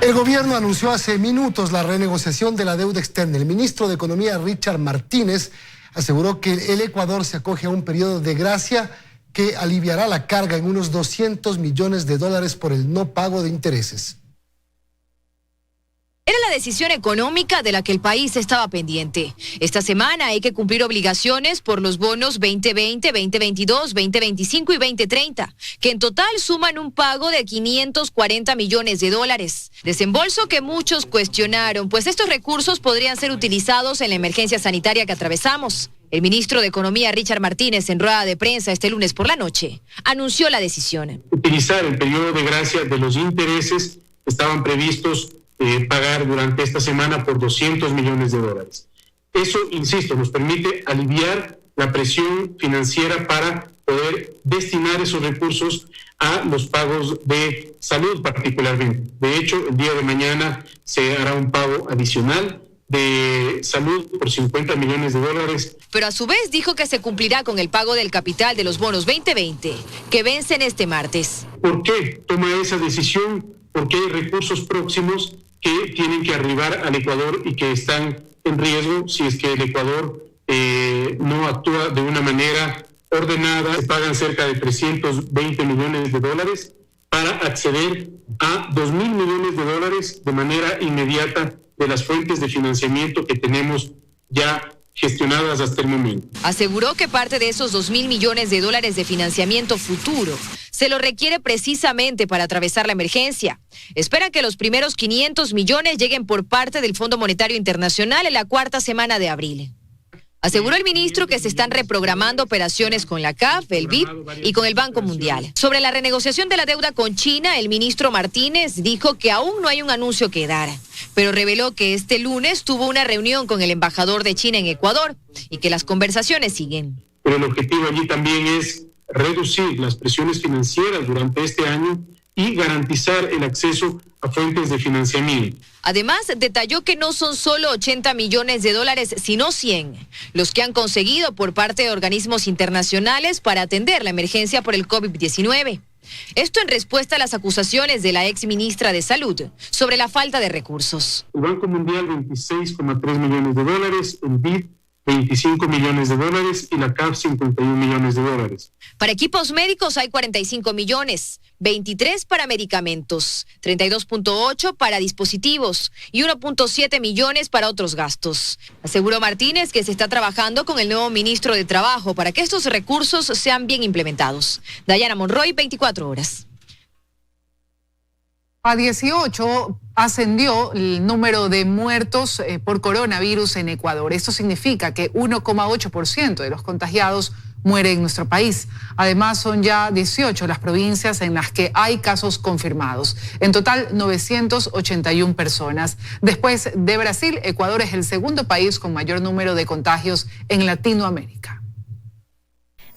El gobierno anunció hace minutos la renegociación de la deuda externa. El ministro de Economía, Richard Martínez, aseguró que el Ecuador se acoge a un periodo de gracia que aliviará la carga en unos $200 millones por el no pago de intereses. Era la decisión económica de la que el país estaba pendiente. Esta semana hay que cumplir obligaciones por los bonos 2020, 2022, 2025 y 2030, que en total suman un pago de $540 millones. Desembolso que muchos cuestionaron, pues estos recursos podrían ser utilizados en la emergencia sanitaria que atravesamos. El ministro de Economía, Richard Martínez, en rueda de prensa este lunes por la noche, anunció la decisión. Utilizar el periodo de gracia de los intereses que estaban previstos pagar durante esta semana por $200 millones. Eso, insisto, nos permite aliviar la presión financiera para poder destinar esos recursos a los pagos de salud particularmente. De hecho, el día de mañana se hará un pago adicional de salud por $50 millones. Pero a su vez dijo que se cumplirá con el pago del capital de los bonos 2020, que vencen este martes. ¿Por qué toma esa decisión? Porque hay recursos próximos que tienen que arribar al Ecuador y que están en riesgo si es que el Ecuador no actúa de una manera ordenada. Se pagan cerca de $320 millones para acceder a $2.000 millones de manera inmediata de las fuentes de financiamiento que tenemos ya gestionadas hasta el momento. Aseguró que parte de esos $2.000 millones de financiamiento futuro se lo requiere precisamente para atravesar la emergencia. Esperan que los primeros 500 millones lleguen por parte del Fondo Monetario Internacional en la cuarta semana de abril. Aseguró el ministro que se están reprogramando operaciones con la CAF, el BID y con el Banco Mundial. Sobre la renegociación de la deuda con China, el ministro Martínez dijo que aún no hay un anuncio que dar, pero reveló que este lunes tuvo una reunión con el embajador de China en Ecuador y que las conversaciones siguen. Pero el objetivo allí también es reducir las presiones financieras durante este año y garantizar el acceso a fuentes de financiamiento. Además, detalló que no son solo $80 millones, sino 100, los que han conseguido por parte de organismos internacionales para atender la emergencia por el COVID-19. Esto en respuesta a las acusaciones de la ex ministra de Salud sobre la falta de recursos. El Banco Mundial, $26,3 millones, el BID, $25 millones y la CAF, $51 millones. Para equipos médicos hay 45 millones, 23 para medicamentos, 32.8 para dispositivos y 1.7 millones para otros gastos. Aseguró Martínez que se está trabajando con el nuevo ministro de Trabajo para que estos recursos sean bien implementados. Dayana Monroy, 24 horas. A 18 ascendió el número de muertos por coronavirus en Ecuador. Esto significa que 1,8% de los contagiados muere en nuestro país. Además, son ya 18 las provincias en las que hay casos confirmados. En total, 981 personas. Después de Brasil, Ecuador es el segundo país con mayor número de contagios en Latinoamérica.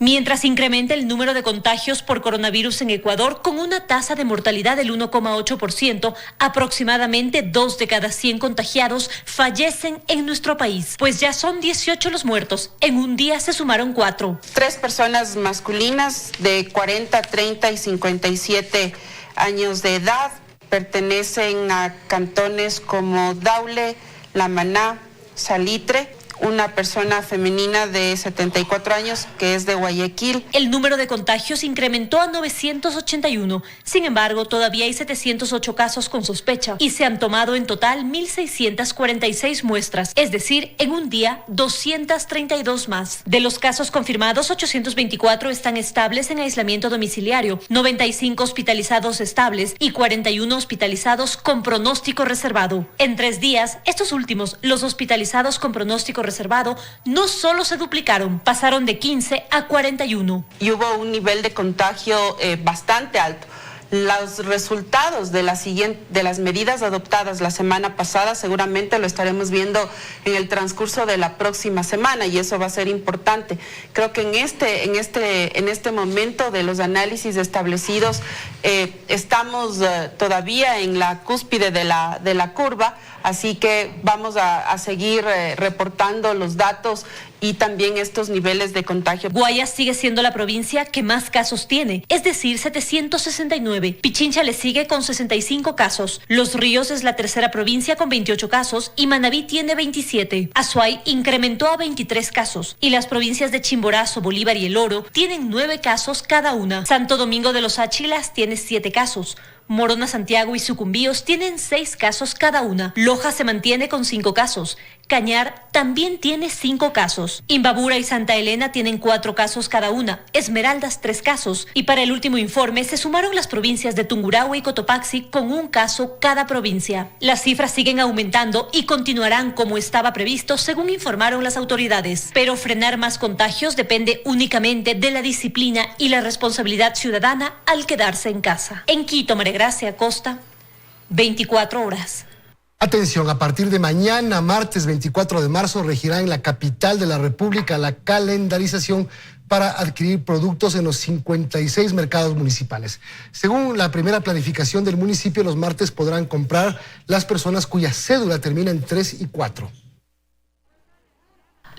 Mientras incrementa el número de contagios por coronavirus en Ecuador con una tasa de mortalidad del 1,8%, aproximadamente 2 de cada 100 contagiados fallecen en nuestro país, pues ya son 18 los muertos. En un día se sumaron 4. 3 personas masculinas de 40, 30 y 57 años de edad pertenecen a cantones como Daule, La Maná, Salitre. Una persona femenina de 74 años que es de Guayaquil. El número de contagios incrementó a 981. Sin embargo, todavía hay 708 casos con sospecha y se han tomado en total 1.646 muestras, es decir, en un día 232 más. De los casos confirmados, 824 están estables en aislamiento domiciliario, 95 hospitalizados estables y 41 hospitalizados con pronóstico reservado. En 3 días, estos últimos, los hospitalizados con pronóstico reservado, no solo se duplicaron, pasaron de 15 a 41. Y hubo un nivel de contagio bastante alto. Los resultados de las medidas adoptadas la semana pasada seguramente lo estaremos viendo en el transcurso de la próxima semana y eso va a ser importante. Creo que en este momento de los análisis establecidos estamos todavía en la cúspide de la curva, así que vamos a seguir reportando los datos y también estos niveles de contagio. Guayas sigue siendo la provincia que más casos tiene, es decir, 769. Pichincha le sigue con 65 casos. Los Ríos es la tercera provincia con 28 casos y Manabí tiene 27. Azuay incrementó a 23 casos y las provincias de Chimborazo, Bolívar y El Oro tienen 9 casos cada una. Santo Domingo de los Áchilas tiene 7 casos. Morona, Santiago y Sucumbíos tienen 6 casos cada una. Loja se mantiene con 5 casos. Cañar también tiene 5 casos. Imbabura y Santa Elena tienen 4 casos cada una. Esmeraldas 3 casos. Y para el último informe se sumaron las provincias de Tungurahua y Cotopaxi con 1 caso cada provincia. Las cifras siguen aumentando y continuarán como estaba previsto según informaron las autoridades. Pero frenar más contagios depende únicamente de la disciplina y la responsabilidad ciudadana al quedarse en casa. En Quito, María Gracia Costa, 24 horas. Atención, a partir de mañana, martes 24 de marzo, regirá en la capital de la República la calendarización para adquirir productos en los 56 mercados municipales. Según la primera planificación del municipio, los martes podrán comprar las personas cuya cédula termina en 3 y 4.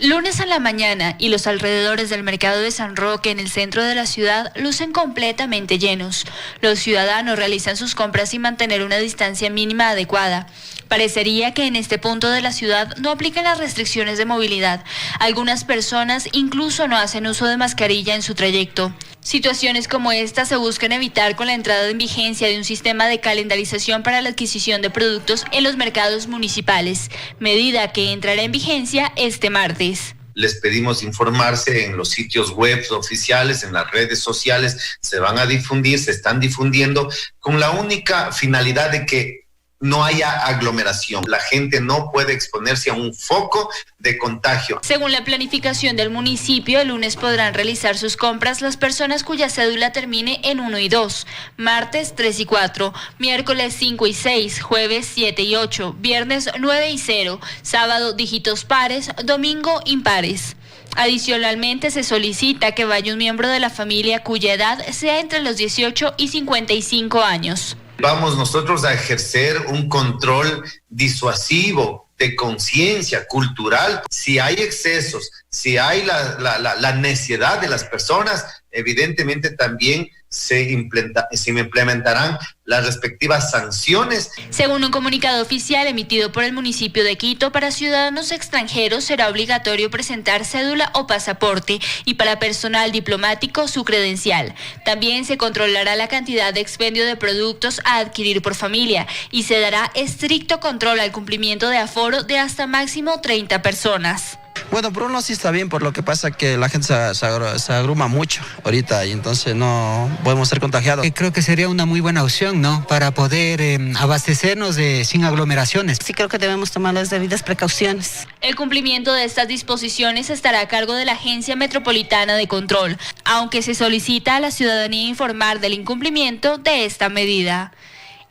Lunes a la mañana y los alrededores del mercado de San Roque en el centro de la ciudad lucen completamente llenos. Los ciudadanos realizan sus compras sin mantener una distancia mínima adecuada. Parecería que en este punto de la ciudad no aplican las restricciones de movilidad. Algunas personas incluso no hacen uso de mascarilla en su trayecto. Situaciones como esta se buscan evitar con la entrada en vigencia de un sistema de calendarización para la adquisición de productos en los mercados municipales, medida que entrará en vigencia este martes. Les pedimos informarse en los sitios web oficiales, en las redes sociales, se van a difundir, se están difundiendo con la única finalidad de que no haya aglomeración. La gente no puede exponerse a un foco de contagio. Según la planificación del municipio, el lunes podrán realizar sus compras las personas cuya cédula termine en 1 y 2, martes 3 y 4, miércoles 5 y 6, jueves 7 y 8, viernes 9 y 0, sábado dígitos pares, domingo impares. Adicionalmente, se solicita que vaya un miembro de la familia cuya edad sea entre los 18 y 55 años. Vamos nosotros a ejercer un control disuasivo de conciencia cultural. Si hay excesos, si hay la neciedad de las personas, evidentemente también se implementarán las respectivas sanciones. Según un comunicado oficial emitido por el municipio de Quito, para ciudadanos extranjeros será obligatorio presentar cédula o pasaporte y para personal diplomático su credencial. También se controlará la cantidad de expendio de productos a adquirir por familia y se dará estricto control al cumplimiento de aforo de hasta máximo 30 personas. Bueno, por uno sí está bien, por lo que pasa que la gente se agruma mucho ahorita y entonces no podemos ser contagiados. Creo que sería una muy buena opción, ¿no? Para poder abastecernos sin aglomeraciones. Sí, creo que debemos tomar las debidas precauciones. El cumplimiento de estas disposiciones estará a cargo de la Agencia Metropolitana de Control, aunque se solicita a la ciudadanía informar del incumplimiento de esta medida.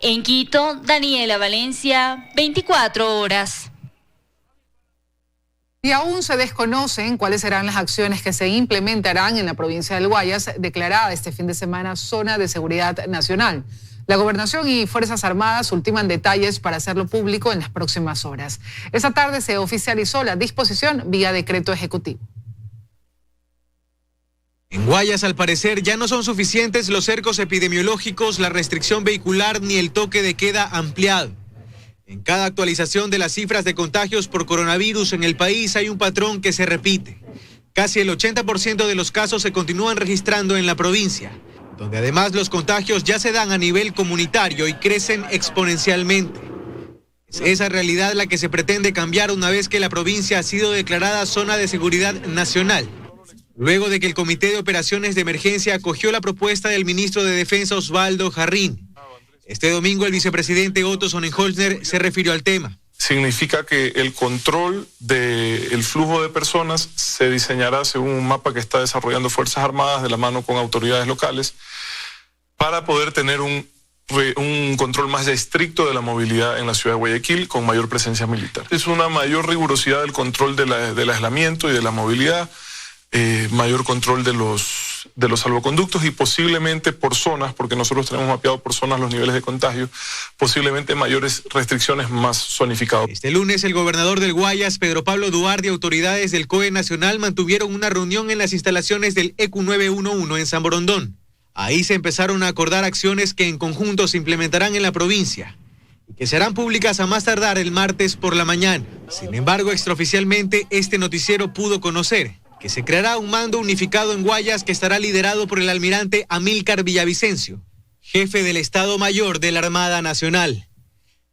En Quito, Daniela Valencia, 24 horas. Y aún se desconocen cuáles serán las acciones que se implementarán en la provincia del Guayas, declarada este fin de semana zona de seguridad nacional. La Gobernación y Fuerzas Armadas ultiman detalles para hacerlo público en las próximas horas. Esta tarde se oficializó la disposición vía decreto ejecutivo. En Guayas, al parecer, ya no son suficientes los cercos epidemiológicos, la restricción vehicular ni el toque de queda ampliado. En cada actualización de las cifras de contagios por coronavirus en el país hay un patrón que se repite. Casi el 80% de los casos se continúan registrando en la provincia, donde además los contagios ya se dan a nivel comunitario y crecen exponencialmente. Es esa realidad la que se pretende cambiar una vez que la provincia ha sido declarada zona de seguridad nacional, luego de que el Comité de Operaciones de Emergencia acogió la propuesta del ministro de Defensa Osvaldo Jarrín. Este domingo el vicepresidente Otto Sonnenholzner se refirió al tema. Significa que el control del flujo de personas se diseñará según un mapa que está desarrollando Fuerzas Armadas de la mano con autoridades locales para poder tener un control más estricto de la movilidad en la ciudad de Guayaquil con mayor presencia militar. Es una mayor rigurosidad del control del aislamiento y de la movilidad, mayor control de de los salvoconductos y posiblemente por zonas, porque nosotros tenemos mapeado por zonas los niveles de contagio, posiblemente mayores restricciones más zonificadas. Este lunes el gobernador del Guayas, Pedro Pablo Duarte, y autoridades del COE Nacional mantuvieron una reunión en las instalaciones del ECU 911 en San Borondón. Ahí se empezaron a acordar acciones que en conjunto se implementarán en la provincia y que serán públicas a más tardar el martes por la mañana. Sin embargo, extraoficialmente este noticiero pudo conocer que se creará un mando unificado en Guayas que estará liderado por el almirante Amílcar Villavicencio, jefe del Estado Mayor de la Armada Nacional.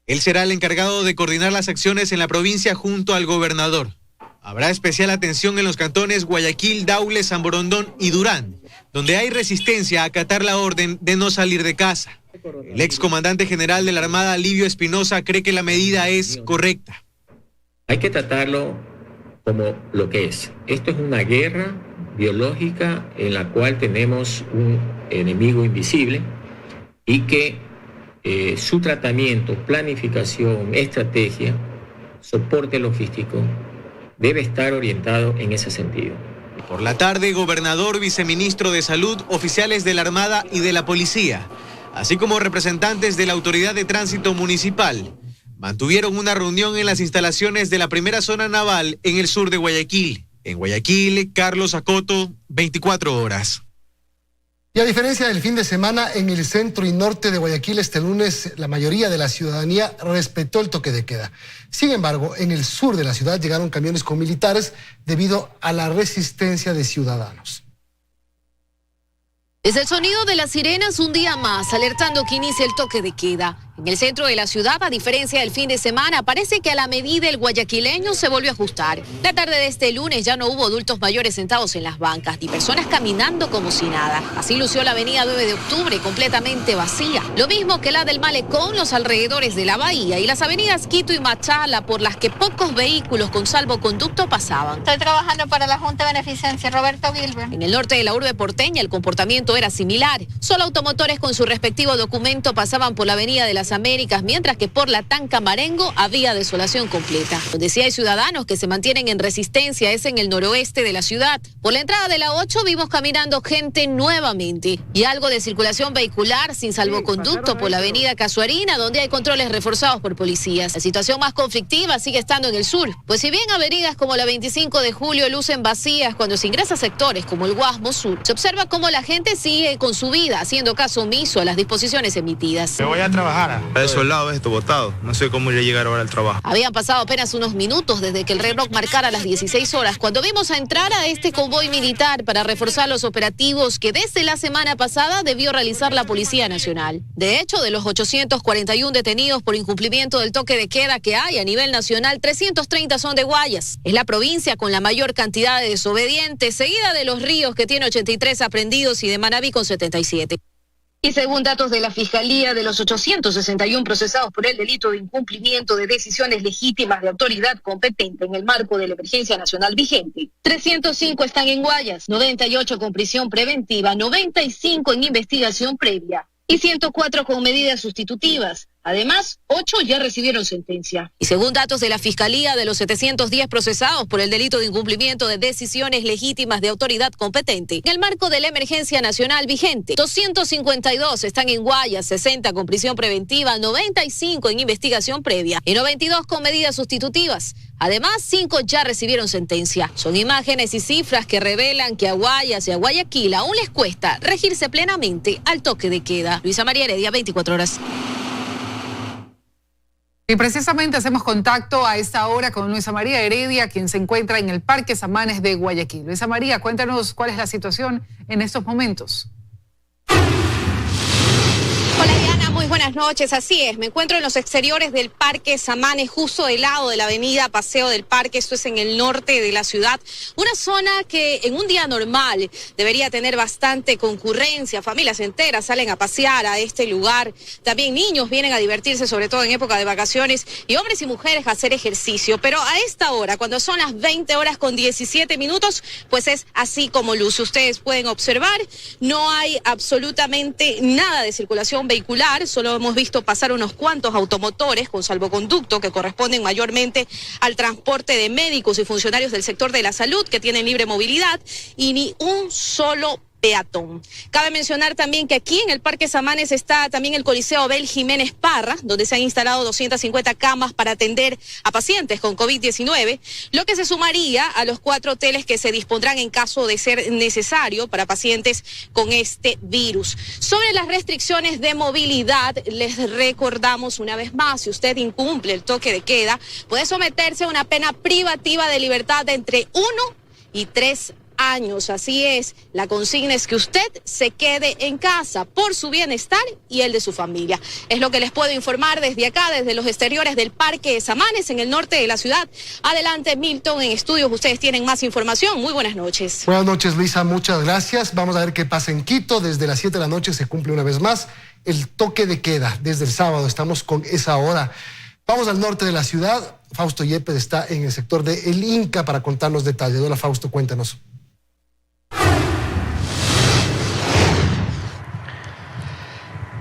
Él será el encargado de coordinar las acciones en la provincia junto al gobernador. Habrá especial atención en los cantones Guayaquil, Daule, San Borondón y Durán, donde hay resistencia a acatar la orden de no salir de casa. El excomandante general de la Armada, Livio Espinosa, cree que la medida es correcta. Hay que tratarlo como lo que es. Esto es una guerra biológica en la cual tenemos un enemigo invisible y que su tratamiento, planificación, estrategia, soporte logístico debe estar orientado en ese sentido. Por la tarde, gobernador, viceministro de Salud, oficiales de la Armada y de la Policía, así como representantes de la Autoridad de Tránsito Municipal, mantuvieron una reunión en las instalaciones de la primera zona naval en el sur de Guayaquil. En Guayaquil, Carlos Acoto, 24 horas. Y a diferencia del fin de semana, en el centro y norte de Guayaquil este lunes la mayoría de la ciudadanía respetó el toque de queda. Sin embargo, en el sur de la ciudad llegaron camiones con militares debido a la resistencia de ciudadanos. Es el sonido de las sirenas un día más, alertando que inicia el toque de queda. En el centro de la ciudad, a diferencia del fin de semana, parece que a la medida el guayaquileño se volvió a ajustar. La tarde de este lunes ya no hubo adultos mayores sentados en las bancas, ni personas caminando como si nada. Así lució la avenida 9 de octubre, completamente vacía. Lo mismo que la del Malecón, los alrededores de la bahía y las avenidas Quito y Machala, por las que pocos vehículos con salvoconducto pasaban. Estoy trabajando para la Junta de Beneficencia, Roberto Gilbert. En el norte de la urbe porteña, el comportamiento era similar. Solo automotores con su respectivo documento pasaban por la avenida de las Américas, mientras que por la Tanca Marengo había desolación completa. Donde sí hay ciudadanos que se mantienen en resistencia es en el noroeste de la ciudad. Por la entrada de la 8 vimos caminando gente nuevamente y algo de circulación vehicular sin salvoconducto por la avenida Casuarina, donde hay controles reforzados por policías. La situación más conflictiva sigue estando en el sur, pues si bien avenidas como la 25 de julio lucen vacías cuando se ingresa a sectores como el Guasmo Sur, se observa cómo la gente sigue con su vida haciendo caso omiso a las disposiciones emitidas. Me voy a trabajar. Desolado esto, botado. No sé cómo iré a llegar ahora al trabajo. Habían pasado apenas unos minutos desde que el reloj marcara las 16 horas cuando vimos a entrar a este convoy militar para reforzar los operativos que desde la semana pasada debió realizar la Policía Nacional. De hecho, de los 841 detenidos por incumplimiento del toque de queda que hay a nivel nacional, 330 son de Guayas. Es la provincia con la mayor cantidad de desobedientes, seguida de Los Ríos, que tiene 83 aprendidos, y de Manabí con 77. Y según datos de la Fiscalía, de los 861 procesados por el delito de incumplimiento de decisiones legítimas de autoridad competente en el marco de la emergencia nacional vigente, 305 están en Guayas, 98 con prisión preventiva, 95 en investigación previa y 104 con medidas sustitutivas. Además, 8 ya recibieron sentencia. Y según datos de la Fiscalía, de los 710 procesados por el delito de incumplimiento de decisiones legítimas de autoridad competente, en el marco de la emergencia nacional vigente, 252 están en Guayas, 60 con prisión preventiva, 95 en investigación previa y 92 con medidas sustitutivas. Además, 5 ya recibieron sentencia. Son imágenes y cifras que revelan que a Guayas y a Guayaquil aún les cuesta regirse plenamente al toque de queda. Luisa María Heredia, 24 horas. Y precisamente hacemos contacto a esta hora con Luisa María Heredia, quien se encuentra en el Parque Samanes de Guayaquil. Luisa María, cuéntanos cuál es la situación en estos momentos. Hola Diana, muy buenas noches. Así es, me encuentro en los exteriores del Parque Samanes, justo del lado de la avenida Paseo del Parque. Esto es en el norte de la ciudad, una zona que en un día normal debería tener bastante concurrencia. Familias enteras salen a pasear a este lugar, también niños vienen a divertirse, sobre todo en época de vacaciones, y hombres y mujeres a hacer ejercicio. Pero a esta hora, cuando son las 20 horas con 17 minutos, pues es así como luce. Ustedes pueden observar, no hay absolutamente nada de circulación vehicular, solo hemos visto pasar unos cuantos automotores con salvoconducto que corresponden mayormente al transporte de médicos y funcionarios del sector de la salud que tienen libre movilidad, y ni un solo peatón. Cabe mencionar también que aquí en el Parque Samanes está también el Coliseo Abel Jiménez Parra, donde se han instalado 250 camas para atender a pacientes con COVID-19, lo que se sumaría a los 4 hoteles que se dispondrán en caso de ser necesario para pacientes con este virus. Sobre las restricciones de movilidad, les recordamos una vez más, si usted incumple el toque de queda, puede someterse a una pena privativa de libertad de entre 1 y 3 años. Así es, la consigna es que usted se quede en casa por su bienestar y el de su familia. Es lo que les puedo informar desde acá, desde los exteriores del Parque Samanes, en el norte de la ciudad. Adelante, Milton, en estudios ustedes tienen más información. Muy buenas noches. Buenas noches, Luisa, muchas gracias. Vamos a ver qué pasa en Quito. Desde las 7 de la noche se cumple una vez más el toque de queda. Desde el sábado estamos con esa hora. Vamos al norte de la ciudad. Fausto Yepes está en el sector de El Inca para contarnos detalles. Hola, Fausto, cuéntanos.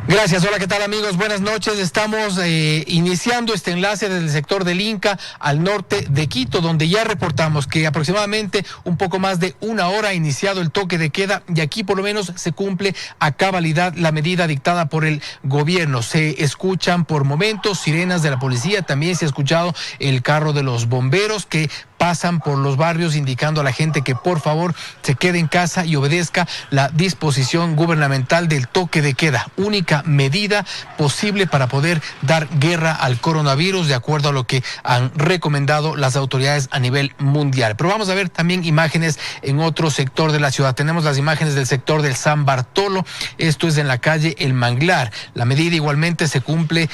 Gracias, hola, ¿qué tal amigos? Buenas noches, estamos iniciando este enlace desde el sector del Inca al norte de Quito, donde ya reportamos que aproximadamente un poco más de 1 hora ha iniciado el toque de queda y aquí por lo menos se cumple a cabalidad la medida dictada por el gobierno. Se escuchan por momentos sirenas de la policía, también se ha escuchado el carro de los bomberos que pasan por los barrios indicando a la gente que por favor se quede en casa y obedezca la disposición gubernamental del toque de queda, única medida posible para poder dar guerra al coronavirus de acuerdo a lo que han recomendado las autoridades a nivel mundial. Pero vamos a ver también imágenes en otro sector de la ciudad. Tenemos las imágenes del sector del San Bartolo, esto es en la calle El Manglar. La medida igualmente se cumple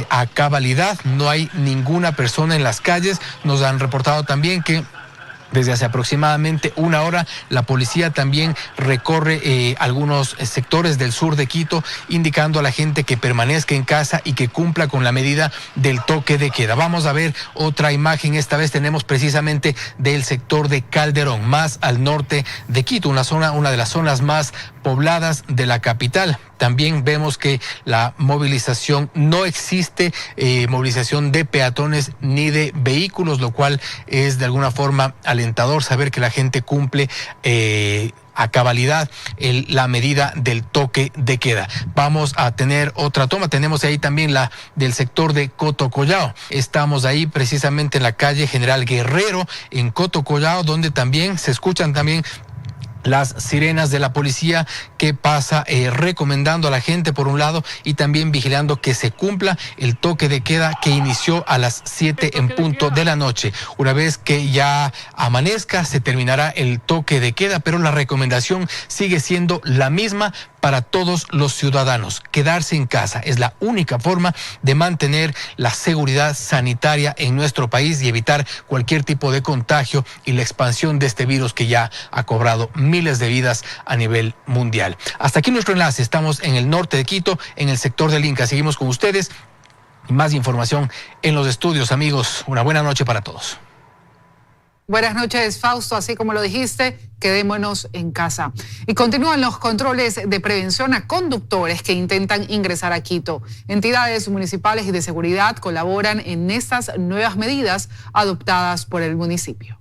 a cabalidad, no hay ninguna persona en las calles. Nos han reportado también que desde hace aproximadamente 1 hora la policía también recorre algunos sectores del sur de Quito, indicando a la gente que permanezca en casa y que cumpla con la medida del toque de queda. Vamos a ver otra imagen, esta vez tenemos precisamente del sector de Calderón, más al norte de Quito, una de las zonas más pobladas de la capital. También vemos que la movilización, no existe movilización de peatones ni de vehículos, lo cual es de alguna forma alentador saber que la gente cumple a cabalidad la medida del toque de queda. Vamos a tener otra toma, tenemos ahí también la del sector de Cotocollao. Estamos ahí precisamente en la calle General Guerrero en Cotocollao, donde también se escuchan también las sirenas de la policía que pasa recomendando a la gente por un lado y también vigilando que se cumpla el toque de queda que inició a las 7 en punto de la noche. Una vez que ya amanezca se terminará el toque de queda, pero la recomendación sigue siendo la misma para todos los ciudadanos. Quedarse en casa es la única forma de mantener la seguridad sanitaria en nuestro país y evitar cualquier tipo de contagio y la expansión de este virus que ya ha cobrado miles de vidas a nivel mundial. Hasta aquí nuestro enlace. Estamos en el norte de Quito, en el sector del Inca. Seguimos con ustedes y más información en los estudios, amigos. Una buena noche para todos. Buenas noches, Fausto. Así como lo dijiste, quedémonos en casa. Y continúan los controles de prevención a conductores que intentan ingresar a Quito. Entidades municipales y de seguridad colaboran en estas nuevas medidas adoptadas por el municipio.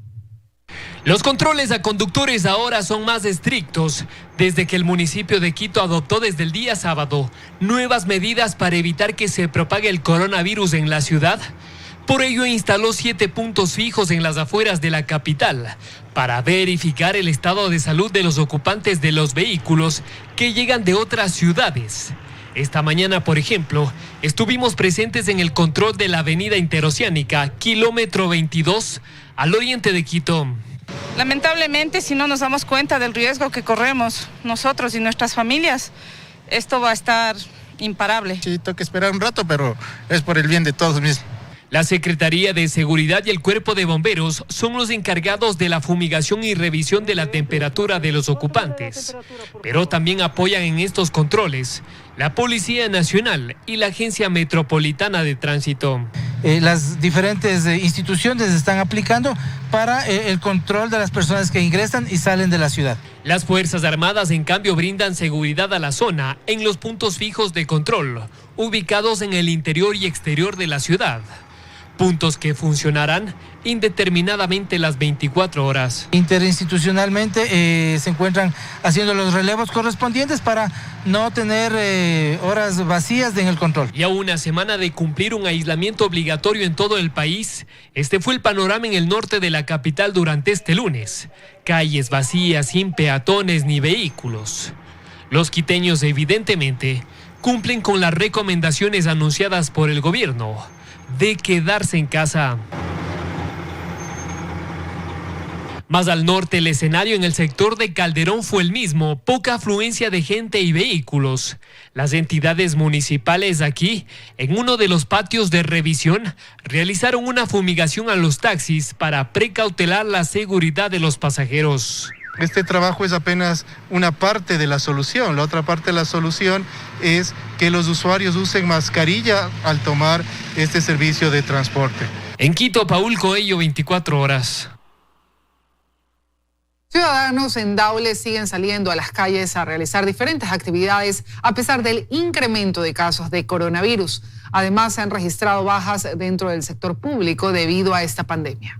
Los controles a conductores ahora son más estrictos desde que el municipio de Quito adoptó desde el día sábado nuevas medidas para evitar que se propague el coronavirus en la ciudad. Por ello instaló 7 puntos fijos en las afueras de la capital para verificar el estado de salud de los ocupantes de los vehículos que llegan de otras ciudades. Esta mañana, por ejemplo, estuvimos presentes en el control de la avenida Interoceánica, kilómetro 22, al oriente de Quito. Lamentablemente, si no nos damos cuenta del riesgo que corremos nosotros y nuestras familias, esto va a estar imparable. Sí, toca esperar un rato, pero es por el bien de todos mismos. La Secretaría de Seguridad y el Cuerpo de Bomberos son los encargados de la fumigación y revisión de la temperatura de los ocupantes, pero también apoyan en estos controles la Policía Nacional y la Agencia Metropolitana de Tránsito. Las diferentes instituciones están aplicando para el control de las personas que ingresan y salen de la ciudad. Las Fuerzas Armadas, en cambio, brindan seguridad a la zona en los puntos fijos de control, ubicados en el interior y exterior de la ciudad. puntos que funcionarán indeterminadamente las 24 horas. Interinstitucionalmente se encuentran haciendo los relevos correspondientes para no tener horas vacías en el control. Y a una semana de cumplir un aislamiento obligatorio en todo el país, este fue el panorama en el norte de la capital durante este lunes. Calles vacías, sin peatones ni vehículos. Los quiteños evidentemente cumplen con las recomendaciones anunciadas por el gobierno de quedarse en casa. Más al norte, el escenario en el sector de Calderón fue el mismo, poca afluencia de gente y vehículos. Las entidades municipales aquí, en uno de los patios de revisión, realizaron una fumigación a los taxis para precautelar la seguridad de los pasajeros. Este trabajo es apenas una parte de la solución. La otra parte de la solución es que los usuarios usen mascarilla al tomar este servicio de transporte. En Quito, Paul Coello, 24 horas. Ciudadanos en Daule siguen saliendo a las calles a realizar diferentes actividades a pesar del incremento de casos de coronavirus. Además, se han registrado bajas dentro del sector público debido a esta pandemia.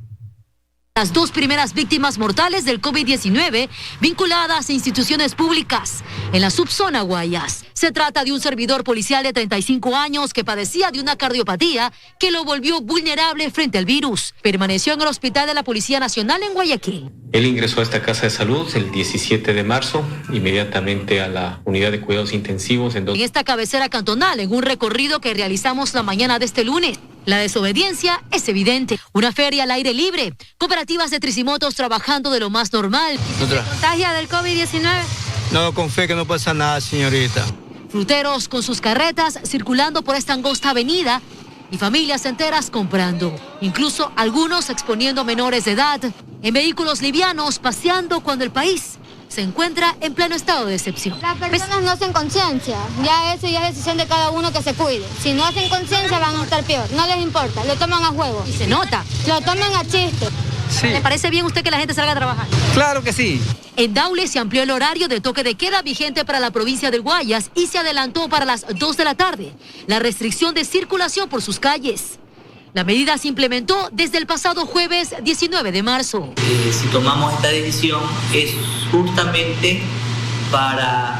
Las 2 primeras víctimas mortales del COVID-19 vinculadas a instituciones públicas en la subzona Guayas. Se trata de un servidor policial de 35 años que padecía de una cardiopatía que lo volvió vulnerable frente al virus. Permaneció en el Hospital de la Policía Nacional en Guayaquil. Él ingresó a esta casa de salud el 17 de marzo, inmediatamente a la unidad de cuidados intensivos. En esta cabecera cantonal, en un recorrido que realizamos la mañana de este lunes, la desobediencia es evidente. Una feria al aire libre, cooperativas de tricimotos trabajando de lo más normal. ¿Se contagia del COVID-19? No, con fe que no pasa nada, señorita. Fruteros con sus carretas circulando por esta angosta avenida y familias enteras comprando. Incluso algunos exponiendo menores de edad en vehículos livianos paseando cuando el país se encuentra en pleno estado de excepción. Las personas no hacen conciencia, ya eso ya es decisión de cada uno que se cuide. Si no hacen conciencia van a estar peor, no les importa, lo toman a juego. Y se nota. Lo toman a chiste. Sí. ¿Le parece bien a usted que la gente salga a trabajar? Claro que sí. En Daule se amplió el horario de toque de queda vigente para la provincia del Guayas y se adelantó para las 2 de la tarde la restricción de circulación por sus calles. La medida se implementó desde el pasado jueves 19 de marzo. Si tomamos esta decisión es justamente para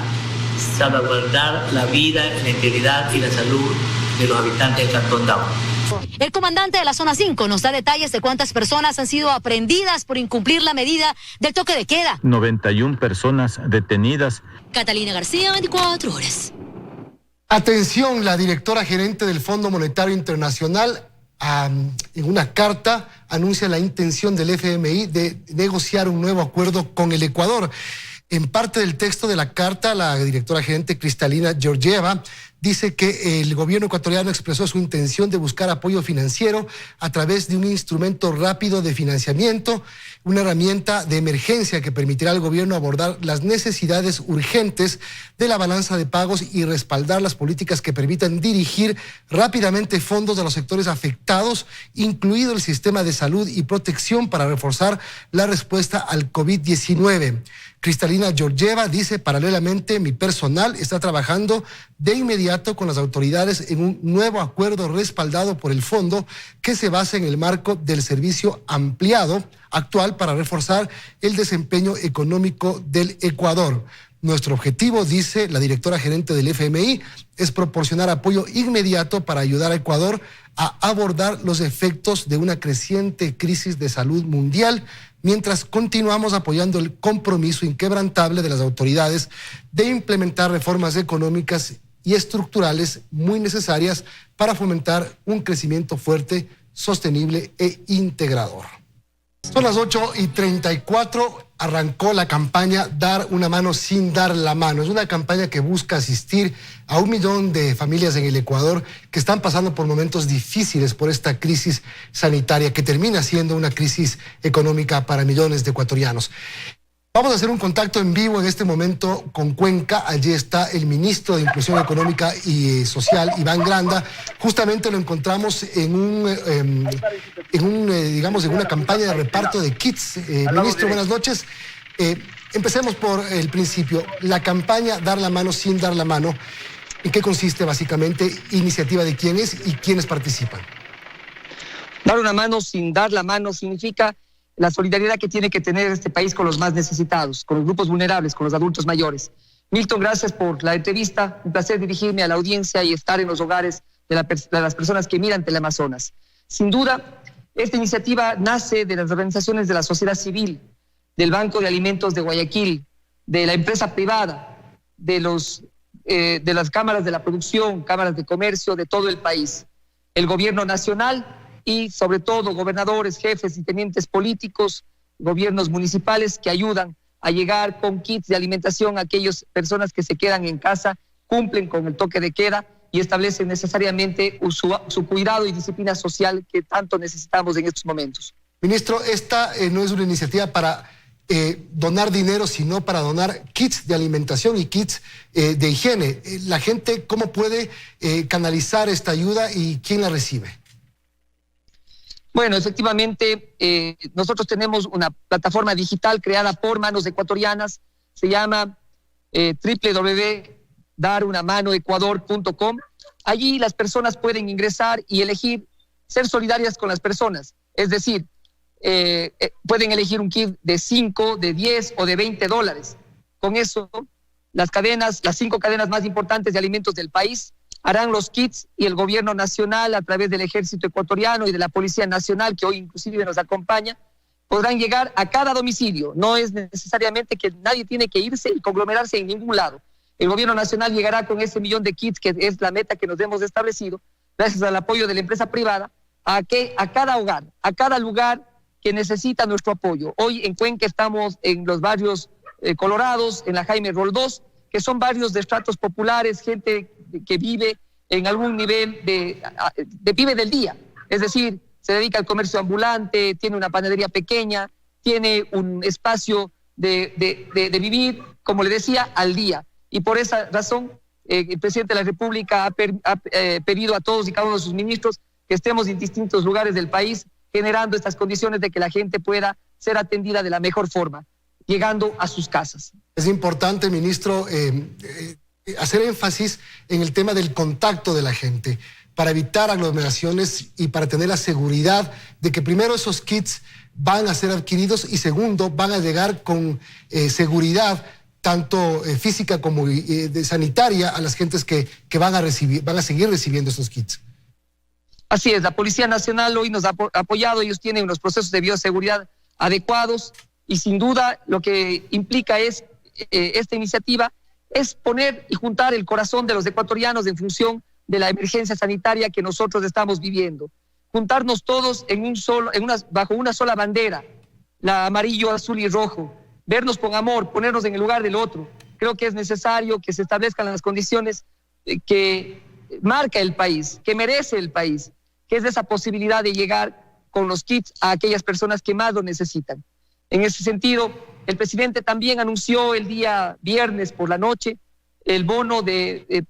salvaguardar la vida, la integridad y la salud de los habitantes del Cantón Daule. El comandante de la zona 5 nos da detalles de cuántas personas han sido aprehendidas por incumplir la medida del toque de queda. 91 personas detenidas. Catalina García, 24 horas. Atención, la directora gerente del Fondo Monetario Internacional en una carta anuncia la intención del FMI de negociar un nuevo acuerdo con el Ecuador. En parte del texto de la carta, la directora gerente Kristalina Georgieva dice que el gobierno ecuatoriano expresó su intención de buscar apoyo financiero a través de un instrumento rápido de financiamiento, una herramienta de emergencia que permitirá al gobierno abordar las necesidades urgentes de la balanza de pagos y respaldar las políticas que permitan dirigir rápidamente fondos a los sectores afectados, incluido el sistema de salud y protección para reforzar la respuesta al COVID-19. Kristalina Georgieva dice, paralelamente, mi personal está trabajando de inmediato con las autoridades en un nuevo acuerdo respaldado por el fondo que se basa en el marco del servicio ampliado actual para reforzar el desempeño económico del Ecuador. Nuestro objetivo, dice la directora gerente del FMI, es proporcionar apoyo inmediato para ayudar a Ecuador a abordar los efectos de una creciente crisis de salud mundial, mientras continuamos apoyando el compromiso inquebrantable de las autoridades de implementar reformas económicas y estructurales muy necesarias para fomentar un crecimiento fuerte, sostenible e integrador. Son las 8:34, arrancó la campaña Dar una mano sin dar la mano. Es una campaña que busca asistir a 1 millón de familias en el Ecuador que están pasando por momentos difíciles por esta crisis sanitaria que termina siendo una crisis económica para millones de ecuatorianos. Vamos a hacer un contacto en vivo en este momento con Cuenca. Allí está el ministro de Inclusión Económica y Social, Iván Granda. Justamente lo encontramos en una campaña de reparto de kits. Ministro, buenas noches. Empecemos por el principio. La campaña Dar la mano sin dar la mano, ¿en qué consiste básicamente? ¿Iniciativa de quién es y quiénes participan? Dar una mano sin dar la mano significa la solidaridad que tiene que tener este país con los más necesitados, con los grupos vulnerables, con los adultos mayores. Milton, gracias por la entrevista. Un placer dirigirme a la audiencia y estar en los hogares de las personas que miran Teleamazonas. Sin duda, esta iniciativa nace de las organizaciones de la sociedad civil, del Banco de Alimentos de Guayaquil, de la empresa privada, de las cámaras de la producción, cámaras de comercio de todo el país, el gobierno nacional y sobre todo gobernadores, jefes y tenientes políticos, gobiernos municipales que ayudan a llegar con kits de alimentación a aquellas personas que se quedan en casa, cumplen con el toque de queda y establecen necesariamente su cuidado y disciplina social que tanto necesitamos en estos momentos. Ministro, esta no es una iniciativa para donar dinero, sino para donar kits de alimentación y kits de higiene. La gente, ¿cómo puede canalizar esta ayuda y quién la recibe? Bueno, efectivamente, nosotros tenemos una plataforma digital creada por manos ecuatorianas, se llama www.darunamanoecuador.com. Allí las personas pueden ingresar y elegir ser solidarias con las personas, es decir, pueden elegir un kit de 5, de 10 o de $20. Con eso, las 5 cadenas más importantes de alimentos del país harán los kits y el gobierno nacional, a través del ejército ecuatoriano y de la Policía Nacional, que hoy inclusive nos acompaña, podrán llegar a cada domicilio. No es necesariamente que nadie tiene que irse y conglomerarse en ningún lado. El gobierno nacional llegará con ese 1 millón de kits, que es la meta que nos hemos establecido, gracias al apoyo de la empresa privada, a cada hogar, a cada lugar que necesita nuestro apoyo. Hoy en Cuenca estamos en los barrios colorados, en la Jaime Roldós, que son barrios de estratos populares, gente que vive en algún nivel de vive del día, es decir, se dedica al comercio ambulante, tiene una panadería pequeña, tiene un espacio de vivir, como le decía, al día. Y por esa razón, el presidente de la República ha pedido a todos y cada uno de sus ministros que estemos en distintos lugares del país generando estas condiciones de que la gente pueda ser atendida de la mejor forma, llegando a sus casas. Es importante, ministro, hacer énfasis en el tema del contacto de la gente para evitar aglomeraciones y para tener la seguridad de que primero esos kits van a ser adquiridos y segundo van a llegar con seguridad tanto física como sanitaria a las gentes que van a seguir recibiendo estos kits. Así es, la Policía Nacional hoy nos ha apoyado, ellos tienen unos procesos de bioseguridad adecuados y sin duda lo que implica es esta iniciativa es poner y juntar el corazón de los ecuatorianos en función de la emergencia sanitaria que nosotros estamos viviendo. Juntarnos todos bajo una sola bandera, la amarillo, azul y rojo, vernos con amor, ponernos en el lugar del otro. Creo que es necesario que se establezcan las condiciones que marca el país, que merece el país, que es de esa posibilidad de llegar con los kits a aquellas personas que más lo necesitan. En ese sentido, el presidente también anunció el día viernes por la noche el bono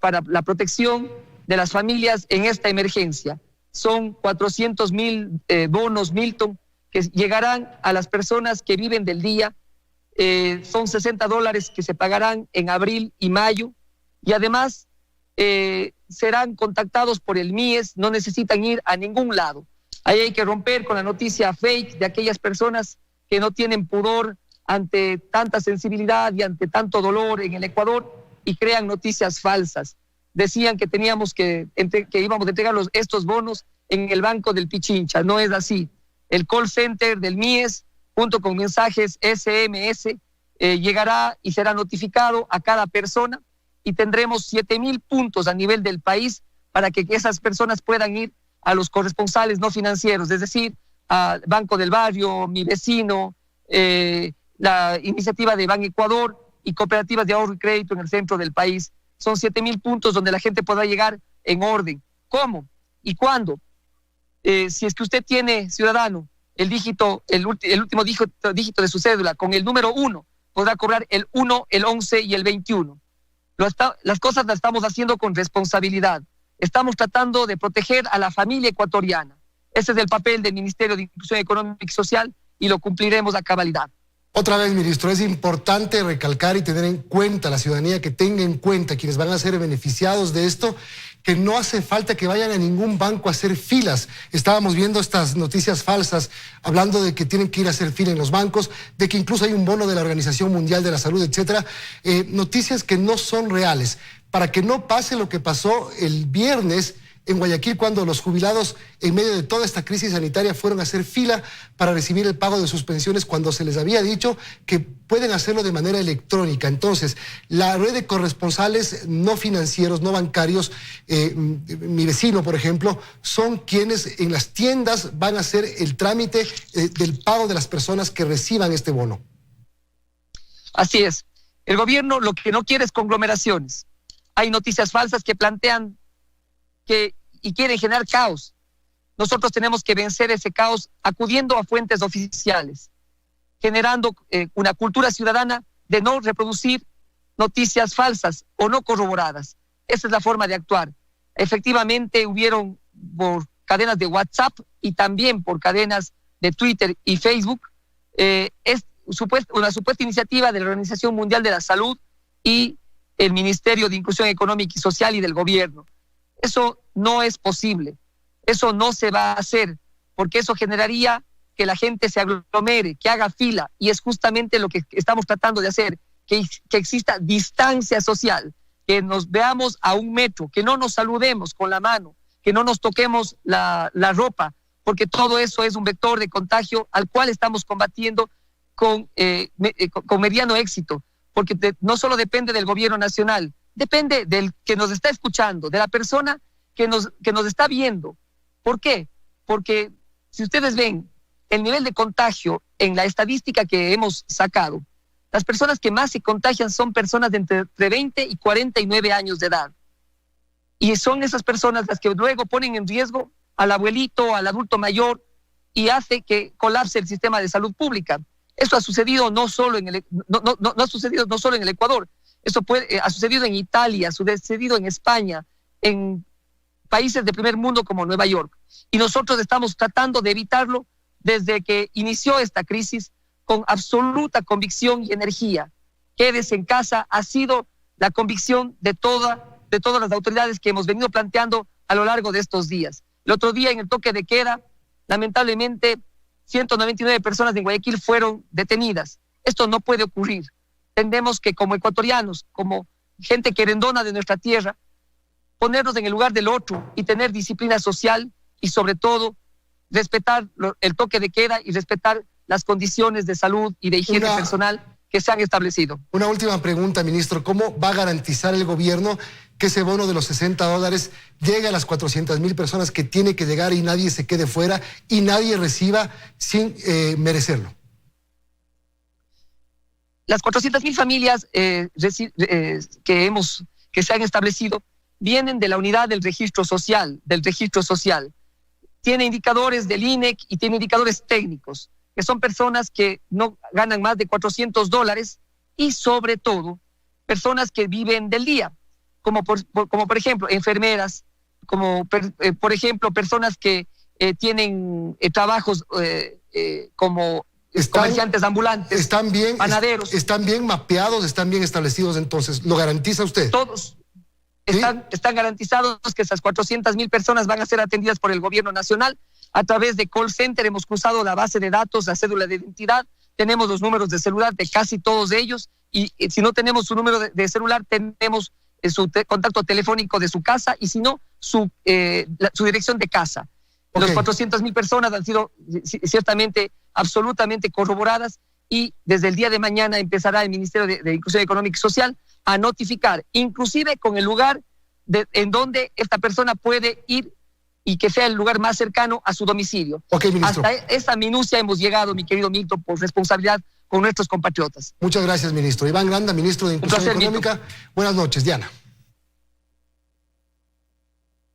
para la protección de las familias en esta emergencia. Son 400,000 bonos, Milton, que llegarán a las personas que viven del día. Son $60 que se pagarán en abril y mayo y además serán contactados por el MIES, no necesitan ir a ningún lado. Ahí hay que romper con la noticia fake de aquellas personas que no tienen pudor ante tanta sensibilidad y ante tanto dolor en el Ecuador y crean noticias falsas. Decían que íbamos a entregar estos bonos en el Banco del Pichincha. No es así. El call center del MIES, junto con mensajes SMS, llegará y será notificado a cada persona y tendremos 7,000 puntos a nivel del país para que esas personas puedan ir a los corresponsales no financieros, es decir, al Banco del Barrio, Mi Vecino, la iniciativa de Ban Ecuador y cooperativas de ahorro y crédito en el centro del país. Son 7,000 puntos donde la gente podrá llegar en orden. ¿Cómo y cuándo? Si es que usted tiene, ciudadano, el último dígito de su cédula con el número 1, podrá cobrar el 1, el 11 y el 21. Las cosas las estamos haciendo con responsabilidad. Estamos tratando de proteger a la familia ecuatoriana. Ese es el papel del Ministerio de Inclusión Económica y Social y lo cumpliremos a cabalidad. Otra vez, ministro, es importante recalcar y tener en cuenta la ciudadanía, que tenga en cuenta quienes van a ser beneficiados de esto que no hace falta que vayan a ningún banco a hacer filas. Estábamos viendo estas noticias falsas, hablando de que tienen que ir a hacer fila en los bancos, de que incluso hay un bono de la Organización Mundial de la Salud, etcétera. Noticias que no son reales. Para que no pase lo que pasó el viernes en Guayaquil, cuando los jubilados, en medio de toda esta crisis sanitaria, fueron a hacer fila para recibir el pago de sus pensiones, cuando se les había dicho que pueden hacerlo de manera electrónica. Entonces, la red de corresponsales no financieros, no bancarios, mi vecino, por ejemplo, son quienes en las tiendas van a hacer el trámite del pago de las personas que reciban este bono. Así es. El gobierno lo que no quiere es conglomeraciones. Hay noticias falsas que plantean y quieren generar caos. Nosotros tenemos que vencer ese caos acudiendo a fuentes oficiales, generando una cultura ciudadana de no reproducir noticias falsas o no corroboradas. Esa es la forma de actuar. Efectivamente, hubieron por cadenas de WhatsApp y también por cadenas de Twitter y Facebook, es una supuesta iniciativa de la Organización Mundial de la Salud y el Ministerio de Inclusión Económica y Social y del gobierno. Eso no es posible, eso no se va a hacer, porque eso generaría que la gente se aglomere, que haga fila, y es justamente lo que estamos tratando de hacer, que exista distancia social, que nos veamos a 1 metro, que no nos saludemos con la mano, que no nos toquemos la ropa, porque todo eso es un vector de contagio al cual estamos combatiendo con mediano éxito, porque no solo depende del gobierno nacional, depende del que nos está escuchando, de la persona que nos está viendo. ¿Por qué? Porque si ustedes ven el nivel de contagio en la estadística que hemos sacado, las personas que más se contagian son personas de entre 20 y 49 años de edad. Y son esas personas las que luego ponen en riesgo al abuelito, al adulto mayor, y hace que colapse el sistema de salud pública. Esto ha sucedido no solo en el Ecuador. Eso ha sucedido en Italia, ha sucedido en España, en países de primer mundo como Nueva York. Y nosotros estamos tratando de evitarlo desde que inició esta crisis con absoluta convicción y energía. Quédese en casa ha sido la convicción de todas las autoridades que hemos venido planteando a lo largo de estos días. El otro día en el toque de queda, lamentablemente, 199 personas en Guayaquil fueron detenidas. Esto no puede ocurrir. Entendemos que como ecuatorianos, como gente querendona de nuestra tierra, ponernos en el lugar del otro y tener disciplina social y sobre todo respetar el toque de queda y respetar las condiciones de salud y de higiene personal que se han establecido. Una última pregunta, ministro. ¿Cómo va a garantizar el gobierno que ese bono de los $60 llegue a las 400,000 personas que tiene que llegar y nadie se quede fuera y nadie reciba sin merecerlo? Las 400,000 familias que se han establecido vienen de la unidad del registro social, Tiene indicadores del INEC y tiene indicadores técnicos, que son personas que no ganan más de $400 y sobre todo personas que viven del día, como por ejemplo enfermeras, como por ejemplo personas que tienen trabajos como comerciantes ambulantes, panaderos. ¿Están bien mapeados, están bien establecidos entonces? ¿Lo garantiza usted? Todos. Están garantizados que esas 400,000 personas van a ser atendidas por el gobierno nacional a través de call center. Hemos cruzado la base de datos, la cédula de identidad, tenemos los números de celular de casi todos ellos y si no tenemos su número de celular, tenemos su contacto telefónico de su casa y si no, su dirección de casa. Okay. Las 400,000 personas han sido ciertamente absolutamente corroboradas y desde el día de mañana empezará el Ministerio de Inclusión Económica y Social a notificar, inclusive con el lugar en donde esta persona puede ir y que sea el lugar más cercano a su domicilio. Okay, ministro. Hasta esa minucia hemos llegado, mi querido Milton, por responsabilidad con nuestros compatriotas. Muchas gracias, ministro. Iván Granda, ministro de Inclusión Económica. Milton. Buenas noches, Diana.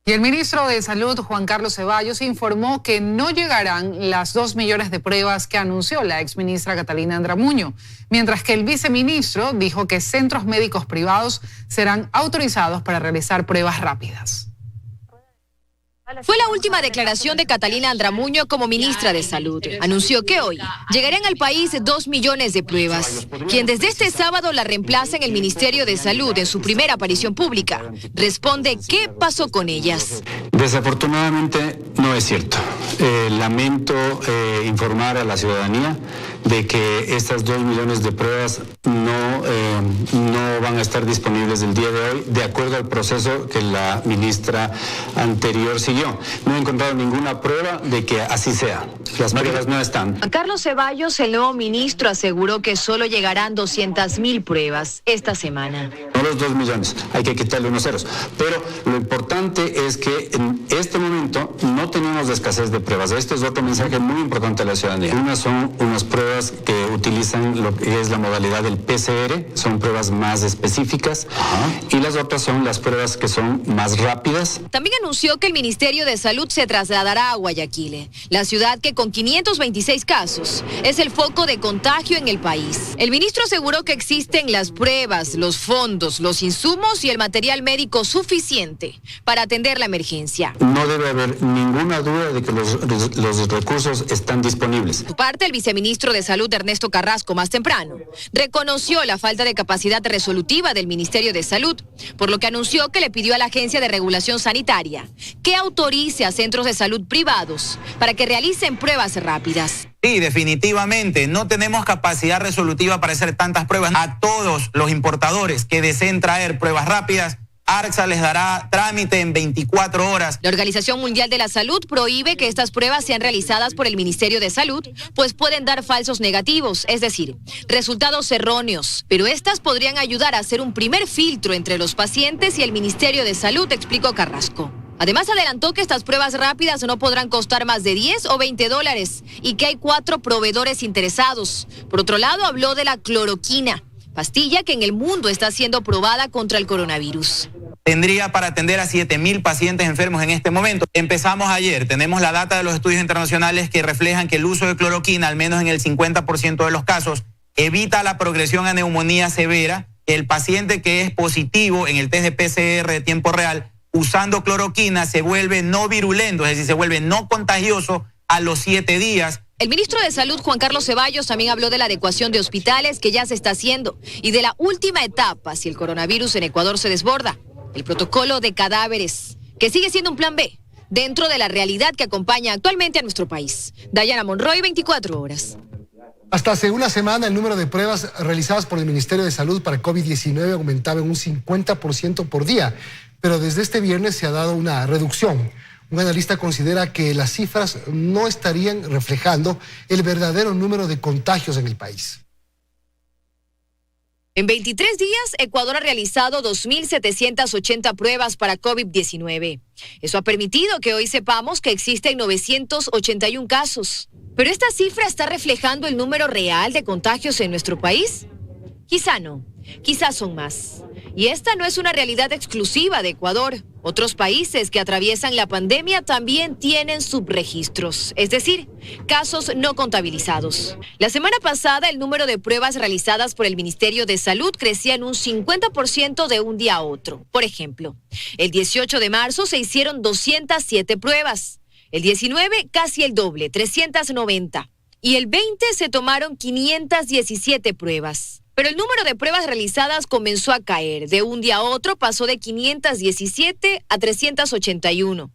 Y el ministro de Salud, Juan Carlos Ceballos, informó que no llegarán las 2 millones de pruebas que anunció la exministra Catalina Andramuño, mientras que el viceministro dijo que centros médicos privados serán autorizados para realizar pruebas rápidas. Fue la última declaración de Catalina Andramuño como ministra de Salud. Anunció que hoy llegarían al país 2 millones de pruebas. Quien desde este sábado la reemplaza en el Ministerio de Salud en su primera aparición pública, responde qué pasó con ellas. Desafortunadamente no es cierto. Lamento informar a la ciudadanía de que estas 2 millones de pruebas no van a estar disponibles el día de hoy, de acuerdo al proceso que la ministra anterior siguió. No he encontrado ninguna prueba de que así sea. Las pruebas no están. Carlos Ceballos, el nuevo ministro, aseguró que solo llegarán 200.000 pruebas esta semana. No los 2 millones, hay que quitarle unos ceros. Pero lo importante es que en este momento no tenemos escasez de pruebas. Este es otro mensaje muy importante a la ciudadanía. Unas son unas pruebas que utilizan lo que es la modalidad del PCR, son pruebas más específicas, y las otras son las pruebas que son más rápidas. También anunció que el Ministerio de Salud se trasladará a Guayaquil, la ciudad que con 526 casos es el foco de contagio en el país. El ministro aseguró que existen las pruebas, los fondos, los insumos y el material médico suficiente para atender la emergencia. No debe haber ninguna duda de que los recursos están disponibles. Por su parte, el viceministro de Salud, Ernesto Carrasco, más temprano, reconoció la falta de capacidad resolutiva del Ministerio de Salud, por lo que anunció que le pidió a la Agencia de Regulación Sanitaria que autorice a centros de salud privados para que realicen pruebas rápidas. Sí, definitivamente, no tenemos capacidad resolutiva para hacer tantas pruebas. A todos los importadores que deseen traer pruebas rápidas, ARCSA les dará trámite en 24 horas. La Organización Mundial de la Salud prohíbe que estas pruebas sean realizadas por el Ministerio de Salud, pues pueden dar falsos negativos, es decir, resultados erróneos. Pero estas podrían ayudar a hacer un primer filtro entre los pacientes y el Ministerio de Salud, explicó Carrasco. Además, adelantó que estas pruebas rápidas no podrán costar más de $10 o $20 y que hay 4 proveedores interesados. Por otro lado, habló de la cloroquina, pastilla que en el mundo está siendo probada contra el coronavirus. Tendría para atender a 7,000 pacientes enfermos en este momento. Empezamos ayer, tenemos la data de los estudios internacionales que reflejan que el uso de cloroquina, al menos en el 50% de los casos, evita la progresión a neumonía severa. El paciente que es positivo en el test de PCR de tiempo real, usando cloroquina, se vuelve no virulento, es decir, se vuelve no contagioso a los 7 días. El ministro de Salud, Juan Carlos Ceballos, también habló de la adecuación de hospitales que ya se está haciendo y de la última etapa si el coronavirus en Ecuador se desborda, el protocolo de cadáveres, que sigue siendo un plan B dentro de la realidad que acompaña actualmente a nuestro país. Dayana Monroy, 24 horas. Hasta hace una semana el número de pruebas realizadas por el Ministerio de Salud para COVID-19 aumentaba en un 50% por día, pero desde este viernes se ha dado una reducción. Un analista considera que las cifras no estarían reflejando el verdadero número de contagios en el país. En 23 días, Ecuador ha realizado 2.780 pruebas para COVID-19. Eso ha permitido que hoy sepamos que existen 981 casos. ¿Pero esta cifra está reflejando el número real de contagios en nuestro país? Quizá no, quizás son más. Y esta no es una realidad exclusiva de Ecuador. Otros países que atraviesan la pandemia también tienen subregistros, es decir, casos no contabilizados. La semana pasada, el número de pruebas realizadas por el Ministerio de Salud crecía en un 50% de un día a otro. Por ejemplo, el 18 de marzo se hicieron 207 pruebas. El 19, casi el doble, 390. Y el 20 se tomaron 517 pruebas. Pero el número de pruebas realizadas comenzó a caer. De un día a otro pasó de 517 a 381.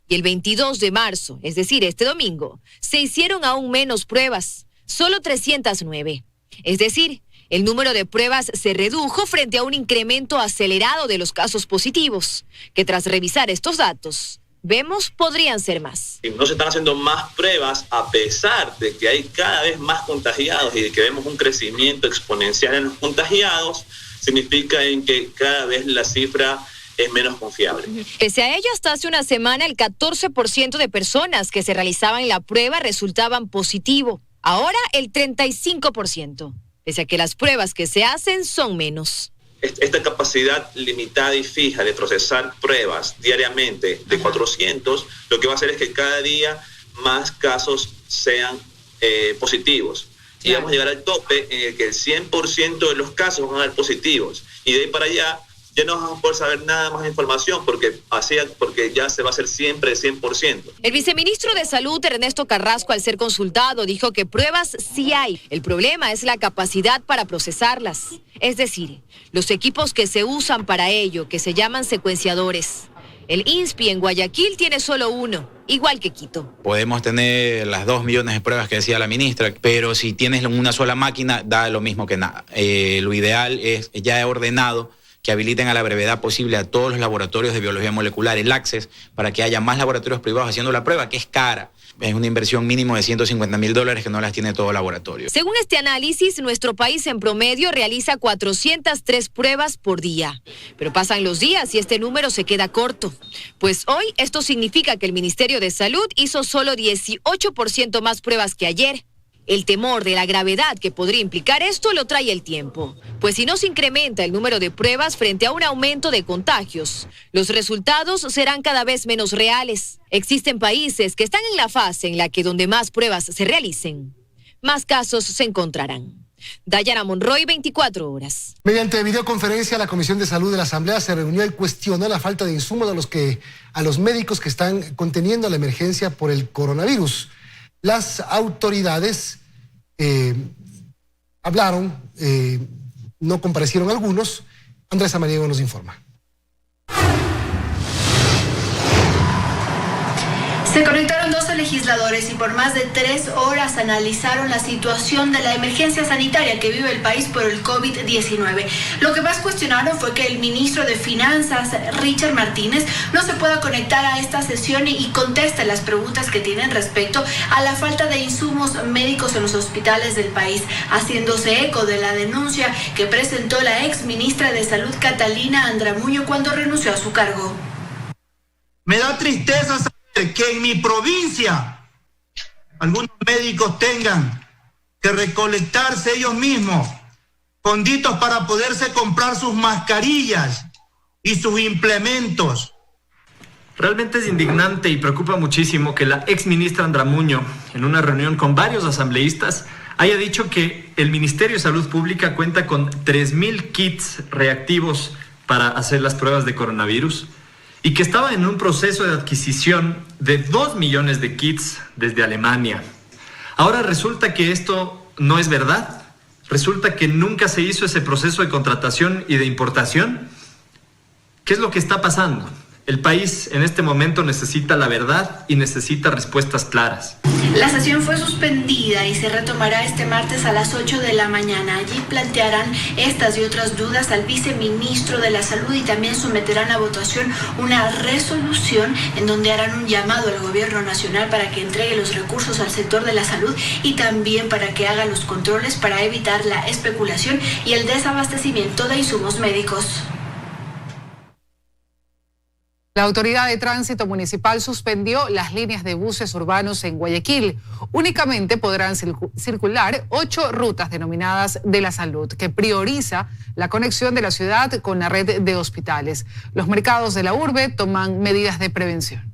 Y el 22 de marzo, es decir, este domingo, se hicieron aún menos pruebas, solo 309. Es decir, el número de pruebas se redujo frente a un incremento acelerado de los casos positivos, que tras revisar estos datos, vemos podrían ser más. No se están haciendo más pruebas a pesar de que hay cada vez más contagiados y de que vemos un crecimiento exponencial en los contagiados, significa en que cada vez la cifra es menos confiable. Pese a ello, hasta hace una semana el 14% de personas que se realizaban la prueba resultaban positivo. Ahora el 35%, pese a que las pruebas que se hacen son menos. Esta capacidad limitada y fija de procesar pruebas diariamente de 400, lo que va a hacer es que cada día más casos sean positivos. Y vamos a llegar al tope en el que el 100% de los casos van a ser positivos. Y de ahí para allá ya no vamos a poder saber nada más de información porque ya se va a hacer siempre 100%. El viceministro de Salud, Ernesto Carrasco, al ser consultado, dijo que pruebas sí hay. El problema es la capacidad para procesarlas. Es decir, los equipos que se usan para ello, que se llaman secuenciadores. El INSPI en Guayaquil tiene solo uno, igual que Quito. Podemos tener las 2 millones de pruebas que decía la ministra, pero si tienes una sola máquina, da lo mismo que nada. Lo ideal es, ya he ordenado que habiliten a la brevedad posible a todos los laboratorios de biología molecular el Access para que haya más laboratorios privados haciendo la prueba, que es cara. Es una inversión mínimo de $150,000 que no las tiene todo laboratorio. Según este análisis, nuestro país en promedio realiza 403 pruebas por día. Pero pasan los días y este número se queda corto. Pues hoy esto significa que el Ministerio de Salud hizo solo 18% más pruebas que ayer. El temor de la gravedad que podría implicar esto lo trae el tiempo, pues si no se incrementa el número de pruebas frente a un aumento de contagios, los resultados serán cada vez menos reales. Existen países que están en la fase en la que donde más pruebas se realicen, más casos se encontrarán. Dayana Monroy, 24 horas. Mediante videoconferencia, la Comisión de Salud de la Asamblea se reunió y cuestionó la falta de insumos a los médicos que están conteniendo la emergencia por el coronavirus. Las autoridades hablaron, no comparecieron algunos. Andrés Amaniego nos informa. Se conectaron 12 legisladores y por más de 3 horas analizaron la situación de la emergencia sanitaria que vive el país por el COVID-19. Lo que más cuestionaron fue que el ministro de Finanzas, Richard Martínez, no se pueda conectar a esta sesión y conteste las preguntas que tienen respecto a la falta de insumos médicos en los hospitales del país, haciéndose eco de la denuncia que presentó la ex ministra de Salud, Catalina Andramuño, cuando renunció a su cargo. Me da tristeza saber que en mi provincia algunos médicos tengan que recolectarse ellos mismos fonditos para poderse comprar sus mascarillas y sus implementos. Realmente es indignante y preocupa muchísimo que la ex ministra Andramuño, en una reunión con varios asambleístas, haya dicho que el Ministerio de Salud Pública cuenta con 3,000 kits reactivos para hacer las pruebas de coronavirus y que estaba en un proceso de adquisición de 2 millones de kits desde Alemania. Ahora resulta que esto no es verdad. Resulta que nunca se hizo ese proceso de contratación y de importación. ¿Qué es lo que está pasando? El país en este momento necesita la verdad y necesita respuestas claras. La sesión fue suspendida y se retomará este martes a las 8 de la mañana. Allí plantearán estas y otras dudas al viceministro de la Salud y también someterán a votación una resolución en donde harán un llamado al gobierno nacional para que entregue los recursos al sector de la salud y también para que haga los controles para evitar la especulación y el desabastecimiento de insumos médicos. La Autoridad de Tránsito Municipal suspendió las líneas de buses urbanos en Guayaquil. Únicamente podrán circular 8 rutas denominadas de la salud, que prioriza la conexión de la ciudad con la red de hospitales. Los mercados de la urbe toman medidas de prevención.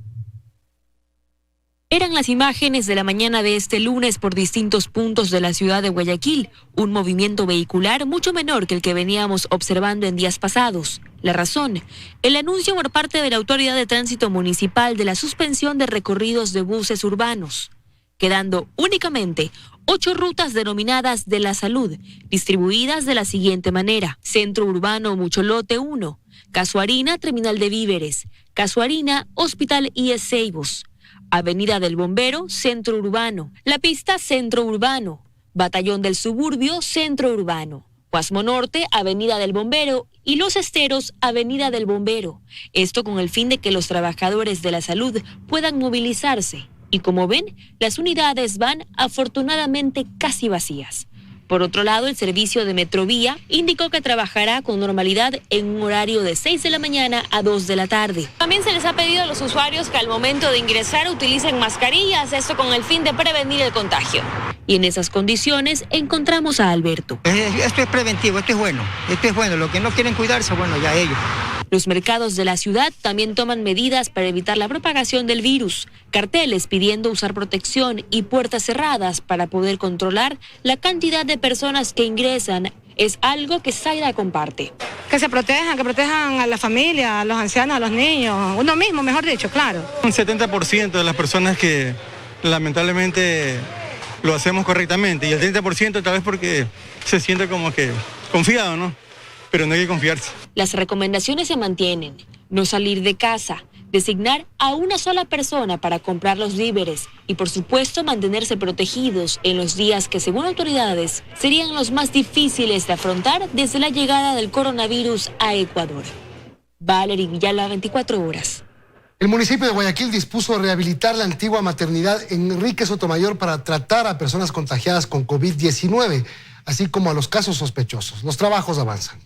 Eran las imágenes de la mañana de este lunes por distintos puntos de la ciudad de Guayaquil, un movimiento vehicular mucho menor que el que veníamos observando en días pasados. La razón, el anuncio por parte de la Autoridad de Tránsito Municipal de la suspensión de recorridos de buses urbanos, quedando únicamente 8 rutas denominadas de la salud, distribuidas de la siguiente manera: Centro Urbano Mucholote 1, Casuarina Terminal de Víveres, Casuarina Hospital IES Ceibos, Avenida del Bombero, Centro Urbano, La Pista, Centro Urbano, Batallón del Suburbio, Centro Urbano, Guasmo Norte, Avenida del Bombero y Los Esteros, Avenida del Bombero. Esto con el fin de que los trabajadores de la salud puedan movilizarse. Y como ven, las unidades van afortunadamente casi vacías. Por otro lado, el servicio de Metrovía indicó que trabajará con normalidad en un horario de 6 de la mañana a 2 de la tarde. También se les ha pedido a los usuarios que al momento de ingresar utilicen mascarillas, esto con el fin de prevenir el contagio. Y en esas condiciones encontramos a Alberto. Esto es preventivo, esto es bueno. Lo que no quieren cuidarse, bueno, ya ellos. Los mercados de la ciudad también toman medidas para evitar la propagación del virus. Carteles pidiendo usar protección y puertas cerradas para poder controlar la cantidad de personas que ingresan es algo que Zaida comparte. Que protejan a la familia, a los ancianos, a los niños, uno mismo, mejor dicho, claro. Un 70% de las personas que lamentablemente lo hacemos correctamente y el 30% tal vez porque se siente como que confiado, ¿no? Pero no hay que confiarse. Las recomendaciones se mantienen: no salir de casa, designar a una sola persona para comprar los víveres y, por supuesto, mantenerse protegidos en los días que, según autoridades, serían los más difíciles de afrontar desde la llegada del coronavirus a Ecuador. Valerie Villalba, 24 horas. El municipio de Guayaquil dispuso rehabilitar la antigua maternidad Enrique Sotomayor para tratar a personas contagiadas con COVID-19, así como a los casos sospechosos. Los trabajos avanzan.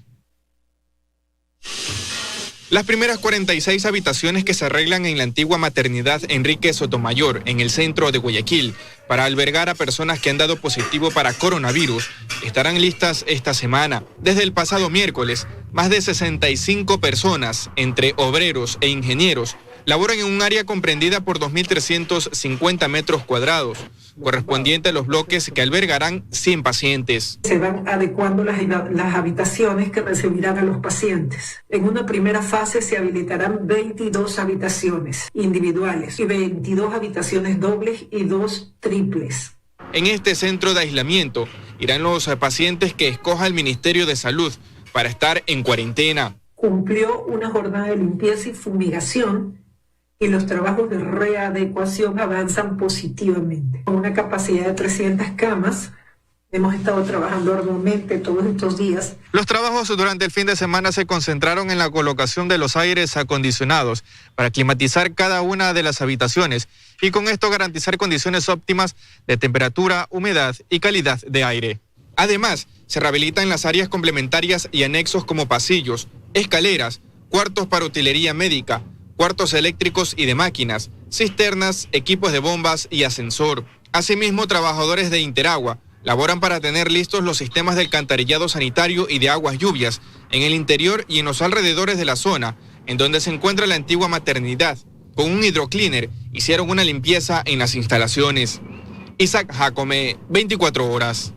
Las primeras 46 habitaciones que se arreglan en la antigua maternidad Enrique Sotomayor, en el centro de Guayaquil, para albergar a personas que han dado positivo para coronavirus, estarán listas esta semana. Desde el pasado miércoles, más de 65 personas, entre obreros e ingenieros, laboran en un área comprendida por 2.350 metros cuadrados, correspondiente a los bloques que albergarán 100 pacientes. Se van adecuando las habitaciones que recibirán a los pacientes. En una primera fase se habilitarán 22 habitaciones individuales y 22 habitaciones dobles y 2 triples. En este centro de aislamiento irán los pacientes que escoja el Ministerio de Salud para estar en cuarentena. Cumplió una jornada de limpieza y fumigación y los trabajos de readecuación avanzan positivamente. Con una capacidad de 300 camas, hemos estado trabajando arduamente todos estos días. Los trabajos durante el fin de semana se concentraron en la colocación de los aires acondicionados para climatizar cada una de las habitaciones y con esto garantizar condiciones óptimas de temperatura, humedad y calidad de aire. Además, se rehabilitan las áreas complementarias y anexos como pasillos, escaleras, cuartos para utilería médica, cuartos eléctricos y de máquinas, cisternas, equipos de bombas y ascensor. Asimismo, trabajadores de Interagua laboran para tener listos los sistemas de alcantarillado sanitario y de aguas lluvias en el interior y en los alrededores de la zona, en donde se encuentra la antigua maternidad. Con un hidrocleaner hicieron una limpieza en las instalaciones. Isaac Jacome, 24 horas.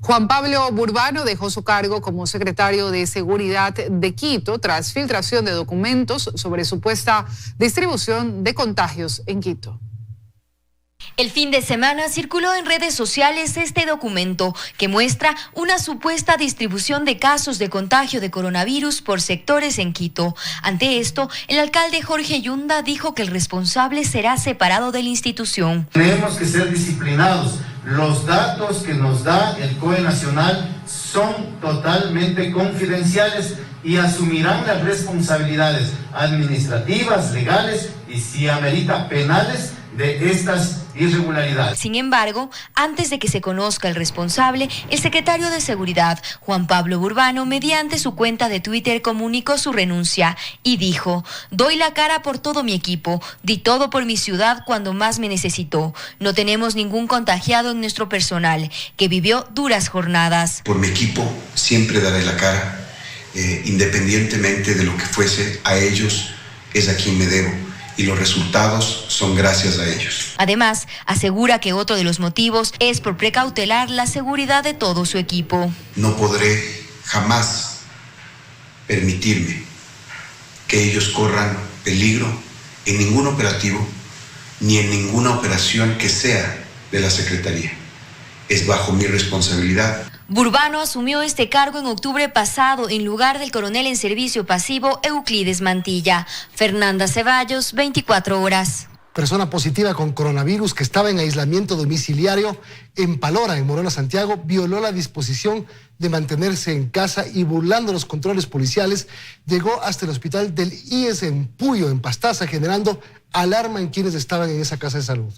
Juan Pablo Burbano dejó su cargo como secretario de Seguridad de Quito tras filtración de documentos sobre supuesta distribución de contagios en Quito. El fin de semana circuló en redes sociales este documento que muestra una supuesta distribución de casos de contagio de coronavirus por sectores en Quito. Ante esto, el alcalde Jorge Yunda dijo que el responsable será separado de la institución. Tenemos que ser disciplinados. Los datos que nos da el COE Nacional son totalmente confidenciales y asumirán las responsabilidades administrativas, legales y si amerita penales de estas irregularidades. Sin embargo, antes de que se conozca el responsable, el secretario de Seguridad, Juan Pablo Burbano, mediante su cuenta de Twitter comunicó su renuncia y dijo: doy la cara por todo mi equipo, di todo por mi ciudad cuando más me necesitó. No tenemos ningún contagiado en nuestro personal, que vivió duras jornadas. Por mi equipo siempre daré la cara, independientemente de lo que fuese, a ellos es a quien me debo. Y los resultados son gracias a ellos. Además, asegura que otro de los motivos es por precautelar la seguridad de todo su equipo. No podré jamás permitirme que ellos corran peligro en ningún operativo ni en ninguna operación que sea de la Secretaría. Es bajo mi responsabilidad. Burbano asumió este cargo en octubre pasado en lugar del coronel en servicio pasivo Euclides Mantilla. Fernanda Ceballos, 24 horas. Persona positiva con coronavirus que estaba en aislamiento domiciliario en Palora, en Morona, Santiago, violó la disposición de mantenerse en casa y, burlando los controles policiales, llegó hasta el hospital del IES en Puyo, en Pastaza, generando alarma en quienes estaban en esa casa de salud.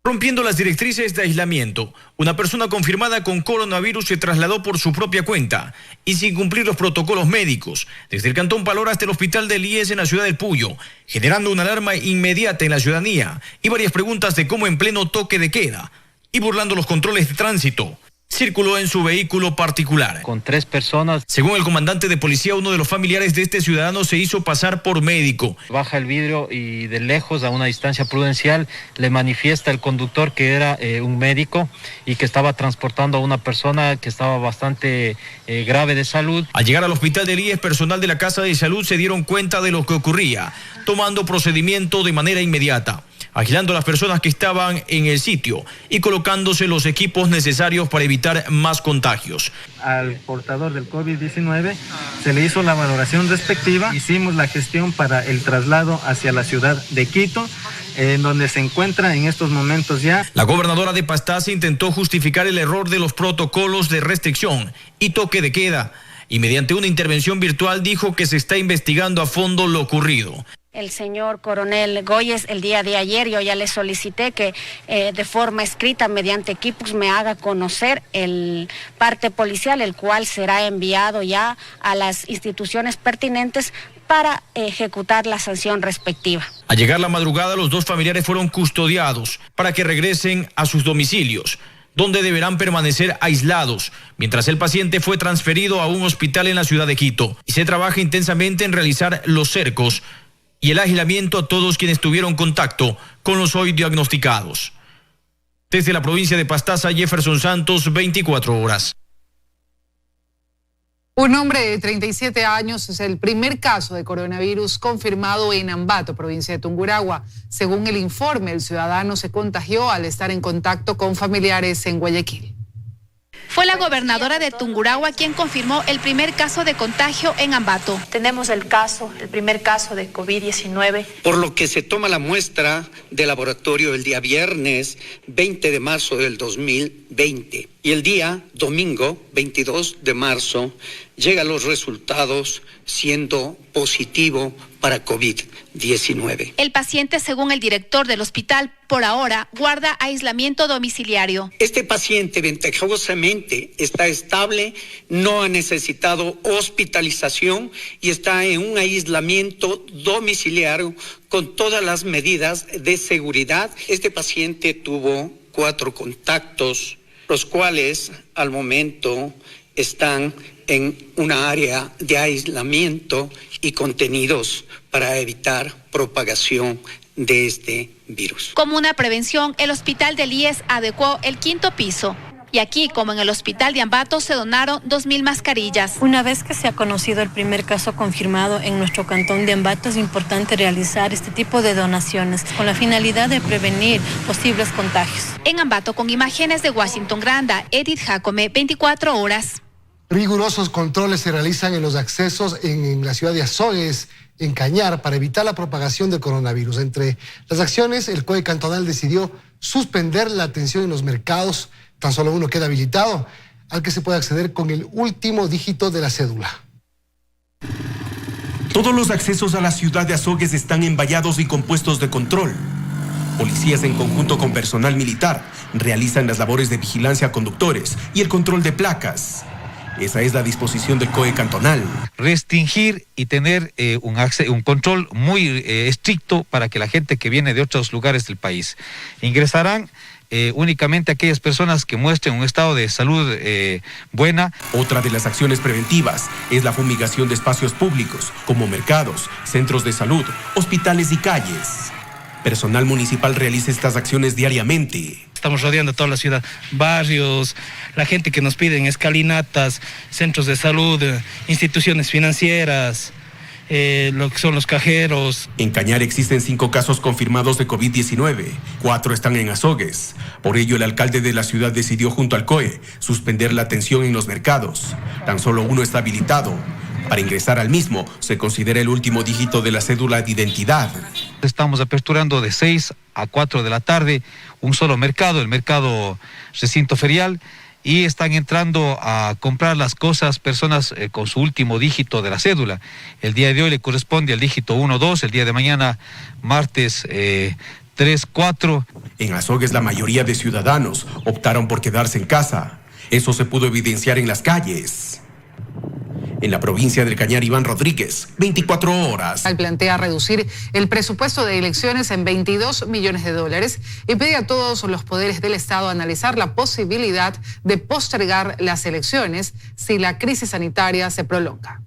Rompiendo las directrices de aislamiento, una persona confirmada con coronavirus se trasladó por su propia cuenta y sin cumplir los protocolos médicos desde el Cantón Palora hasta el hospital del IES en la ciudad del Puyo, generando una alarma inmediata en la ciudadanía y varias preguntas de cómo en pleno toque de queda y burlando los controles de tránsito. circuló en su vehículo particular. Con 3 personas. Según el comandante de policía, uno de los familiares de este ciudadano se hizo pasar por médico. Baja el vidrio y de lejos, a una distancia prudencial, le manifiesta el conductor que era un médico y que estaba transportando a una persona que estaba bastante grave de salud. Al llegar al hospital del IES, personal de la Casa de Salud se dieron cuenta de lo que ocurría, tomando procedimiento de manera inmediata, agilando a las personas que estaban en el sitio y colocándose los equipos necesarios para evitar más contagios. Al portador del COVID-19 se le hizo la valoración respectiva, hicimos la gestión para el traslado hacia la ciudad de Quito, en donde se encuentra en estos momentos ya. La gobernadora de Pastaza intentó justificar el error de los protocolos de restricción y toque de queda, y mediante una intervención virtual dijo que se está investigando a fondo lo ocurrido. El señor coronel Goyes, el día de ayer yo ya le solicité que de forma escrita mediante equipos me haga conocer el parte policial, el cual será enviado ya a las instituciones pertinentes para ejecutar la sanción respectiva. Al llegar la madrugada, los 2 familiares fueron custodiados para que regresen a sus domicilios, donde deberán permanecer aislados, mientras el paciente fue transferido a un hospital en la ciudad de Quito. Y se trabaja intensamente en realizar los cercos y el aislamiento a todos quienes tuvieron contacto con los hoy diagnosticados. Desde la provincia de Pastaza, Jefferson Santos, 24 horas. Un hombre de 37 años es el primer caso de coronavirus confirmado en Ambato, provincia de Tungurahua. Según el informe, el ciudadano se contagió al estar en contacto con familiares en Guayaquil. Fue la gobernadora de Tungurahua quien confirmó el primer caso de contagio en Ambato. Tenemos el primer caso de COVID-19. Por lo que se toma la muestra de laboratorio el día viernes 20 de marzo del 2020 y el día domingo 22 de marzo llegan los resultados siendo positivo para COVID-19. El paciente, según el director del hospital, por ahora guarda aislamiento domiciliario. Este paciente ventajosamente está estable, no ha necesitado hospitalización y está en un aislamiento domiciliario con todas las medidas de seguridad. Este paciente tuvo 4 contactos, los cuales al momento están en una área de aislamiento y contenidos para evitar propagación de este virus. Como una prevención, el hospital del IES adecuó el 5º piso. Y aquí, como en el hospital de Ambato, se donaron 2.000 mascarillas. Una vez que se ha conocido el primer caso confirmado en nuestro cantón de Ambato, es importante realizar este tipo de donaciones con la finalidad de prevenir posibles contagios. En Ambato, con imágenes de Washington Granda, Edith Jacome, 24 horas. Rigurosos controles se realizan en los accesos en la ciudad de Azogues, en Cañar, para evitar la propagación del coronavirus. Entre las acciones, el COE cantonal decidió suspender la atención en los mercados. Tan solo uno queda habilitado, al que se puede acceder con el último dígito de la cédula. Todos los accesos a la ciudad de Azogues están envallados y con puestos de control. Policías en conjunto con personal militar realizan las labores de vigilancia a conductores y el control de placas. Esa es la disposición del COE cantonal. Restringir y tener un control muy estricto para que la gente que viene de otros lugares del país ingresarán únicamente aquellas personas que muestren un estado de salud buena. Otra de las acciones preventivas es la fumigación de espacios públicos como mercados, centros de salud, hospitales y calles. Personal municipal realiza estas acciones diariamente. Estamos rodeando toda la ciudad, barrios, la gente que nos piden escalinatas, centros de salud, instituciones financieras, lo que son los cajeros. En Cañar existen 5 casos confirmados de COVID-19, 4 están en Azogues. Por ello, el alcalde de la ciudad decidió junto al COE suspender la atención en los mercados. Tan solo uno está habilitado. Para ingresar al mismo, se considera el último dígito de la cédula de identidad. Estamos aperturando de 6 a 4 de la tarde un solo mercado, el mercado recinto ferial, y están entrando a comprar las cosas personas con su último dígito de la cédula. El día de hoy le corresponde al dígito 1, 2, el día de mañana, martes 3, 4. En Azogues la mayoría de ciudadanos optaron por quedarse en casa. Eso se pudo evidenciar en las calles. En la provincia del Cañar, Iván Rodríguez, 24 horas. Plantea reducir el presupuesto de elecciones en $22 millones y pide a todos los poderes del Estado analizar la posibilidad de postergar las elecciones si la crisis sanitaria se prolonga.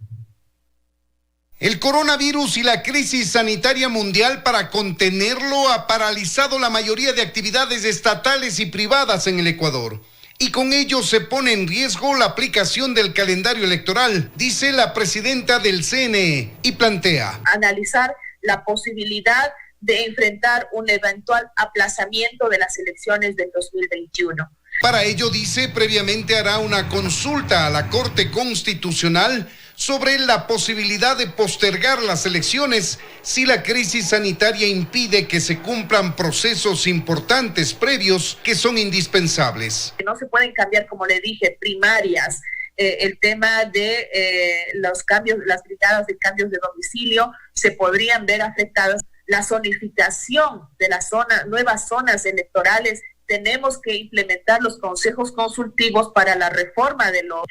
El coronavirus y la crisis sanitaria mundial para contenerlo ha paralizado la mayoría de actividades estatales y privadas en el Ecuador. Y con ello se pone en riesgo la aplicación del calendario electoral, dice la presidenta del CNE, y plantea analizar la posibilidad de enfrentar un eventual aplazamiento de las elecciones del 2021. Para ello, dice, previamente hará una consulta a la Corte Constitucional sobre la posibilidad de postergar las elecciones si la crisis sanitaria impide que se cumplan procesos importantes previos que son indispensables. No se pueden cambiar, como le dije, primarias, el tema de los cambios, las brigadas de cambios de domicilio se podrían ver afectadas. La zonificación de las zonas, nuevas zonas electorales. Tenemos que implementar los consejos consultivos para la reforma de los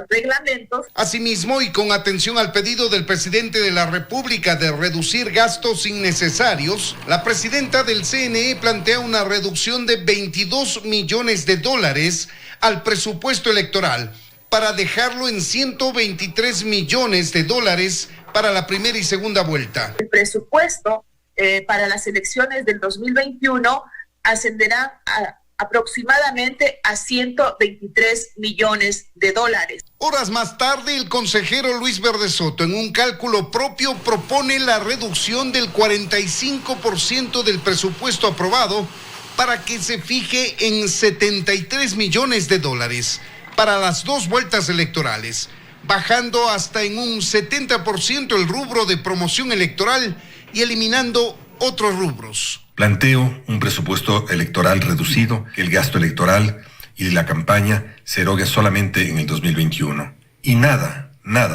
reglamentos. Asimismo, y con atención al pedido del presidente de la República de reducir gastos innecesarios, la presidenta del CNE plantea una reducción de $22 millones al presupuesto electoral para dejarlo en $123 millones para la primera y segunda vuelta. El presupuesto para las elecciones del 2021 ascenderá aproximadamente a $123 millones. Horas más tarde, el consejero Luis Verdesoto, en un cálculo propio, propone la reducción del 45% del presupuesto aprobado para que se fije en $73 millones para las dos vueltas electorales, bajando hasta en un 70% el rubro de promoción electoral y eliminando otros rubros. Planteo un presupuesto electoral reducido, que el gasto electoral y la campaña se erogue solamente en el 2021 y nada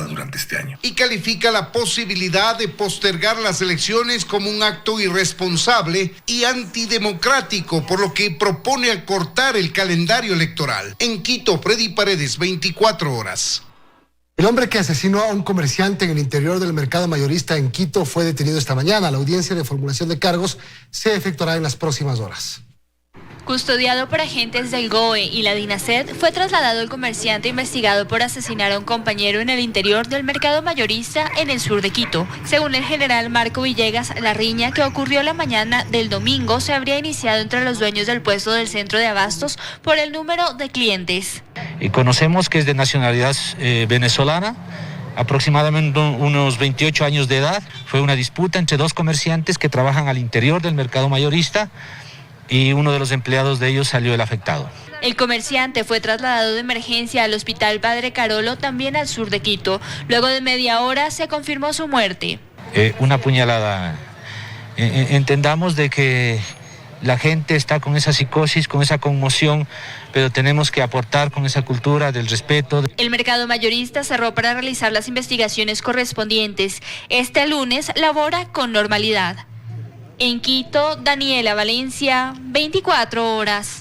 durante este año. Y califica la posibilidad de postergar las elecciones como un acto irresponsable y antidemocrático, por lo que propone acortar el calendario electoral. En Quito, Freddy Paredes, 24 horas. El hombre que asesinó a un comerciante en el interior del mercado mayorista en Quito fue detenido esta mañana. La audiencia de formulación de cargos se efectuará en las próximas horas. Custodiado por agentes del GOE y la DINASED, fue trasladado el comerciante investigado por asesinar a un compañero en el interior del mercado mayorista en el sur de Quito. Según el general Marco Villegas, la riña que ocurrió la mañana del domingo se habría iniciado entre los dueños del puesto del centro de abastos por el número de clientes. Conocemos que es de nacionalidad venezolana, aproximadamente unos 28 años de edad. Fue una disputa entre dos comerciantes que trabajan al interior del mercado mayorista y uno de los empleados de ellos salió el afectado. El comerciante fue trasladado de emergencia al Hospital Padre Carolo, también al sur de Quito. Luego de media hora se confirmó su muerte. Una puñalada. Entendamos de que la gente está con esa psicosis, con esa conmoción, pero tenemos que aportar con esa cultura del respeto. El mercado mayorista cerró para realizar las investigaciones correspondientes. Este lunes labora con normalidad. En Quito, Daniela Valencia, 24 horas.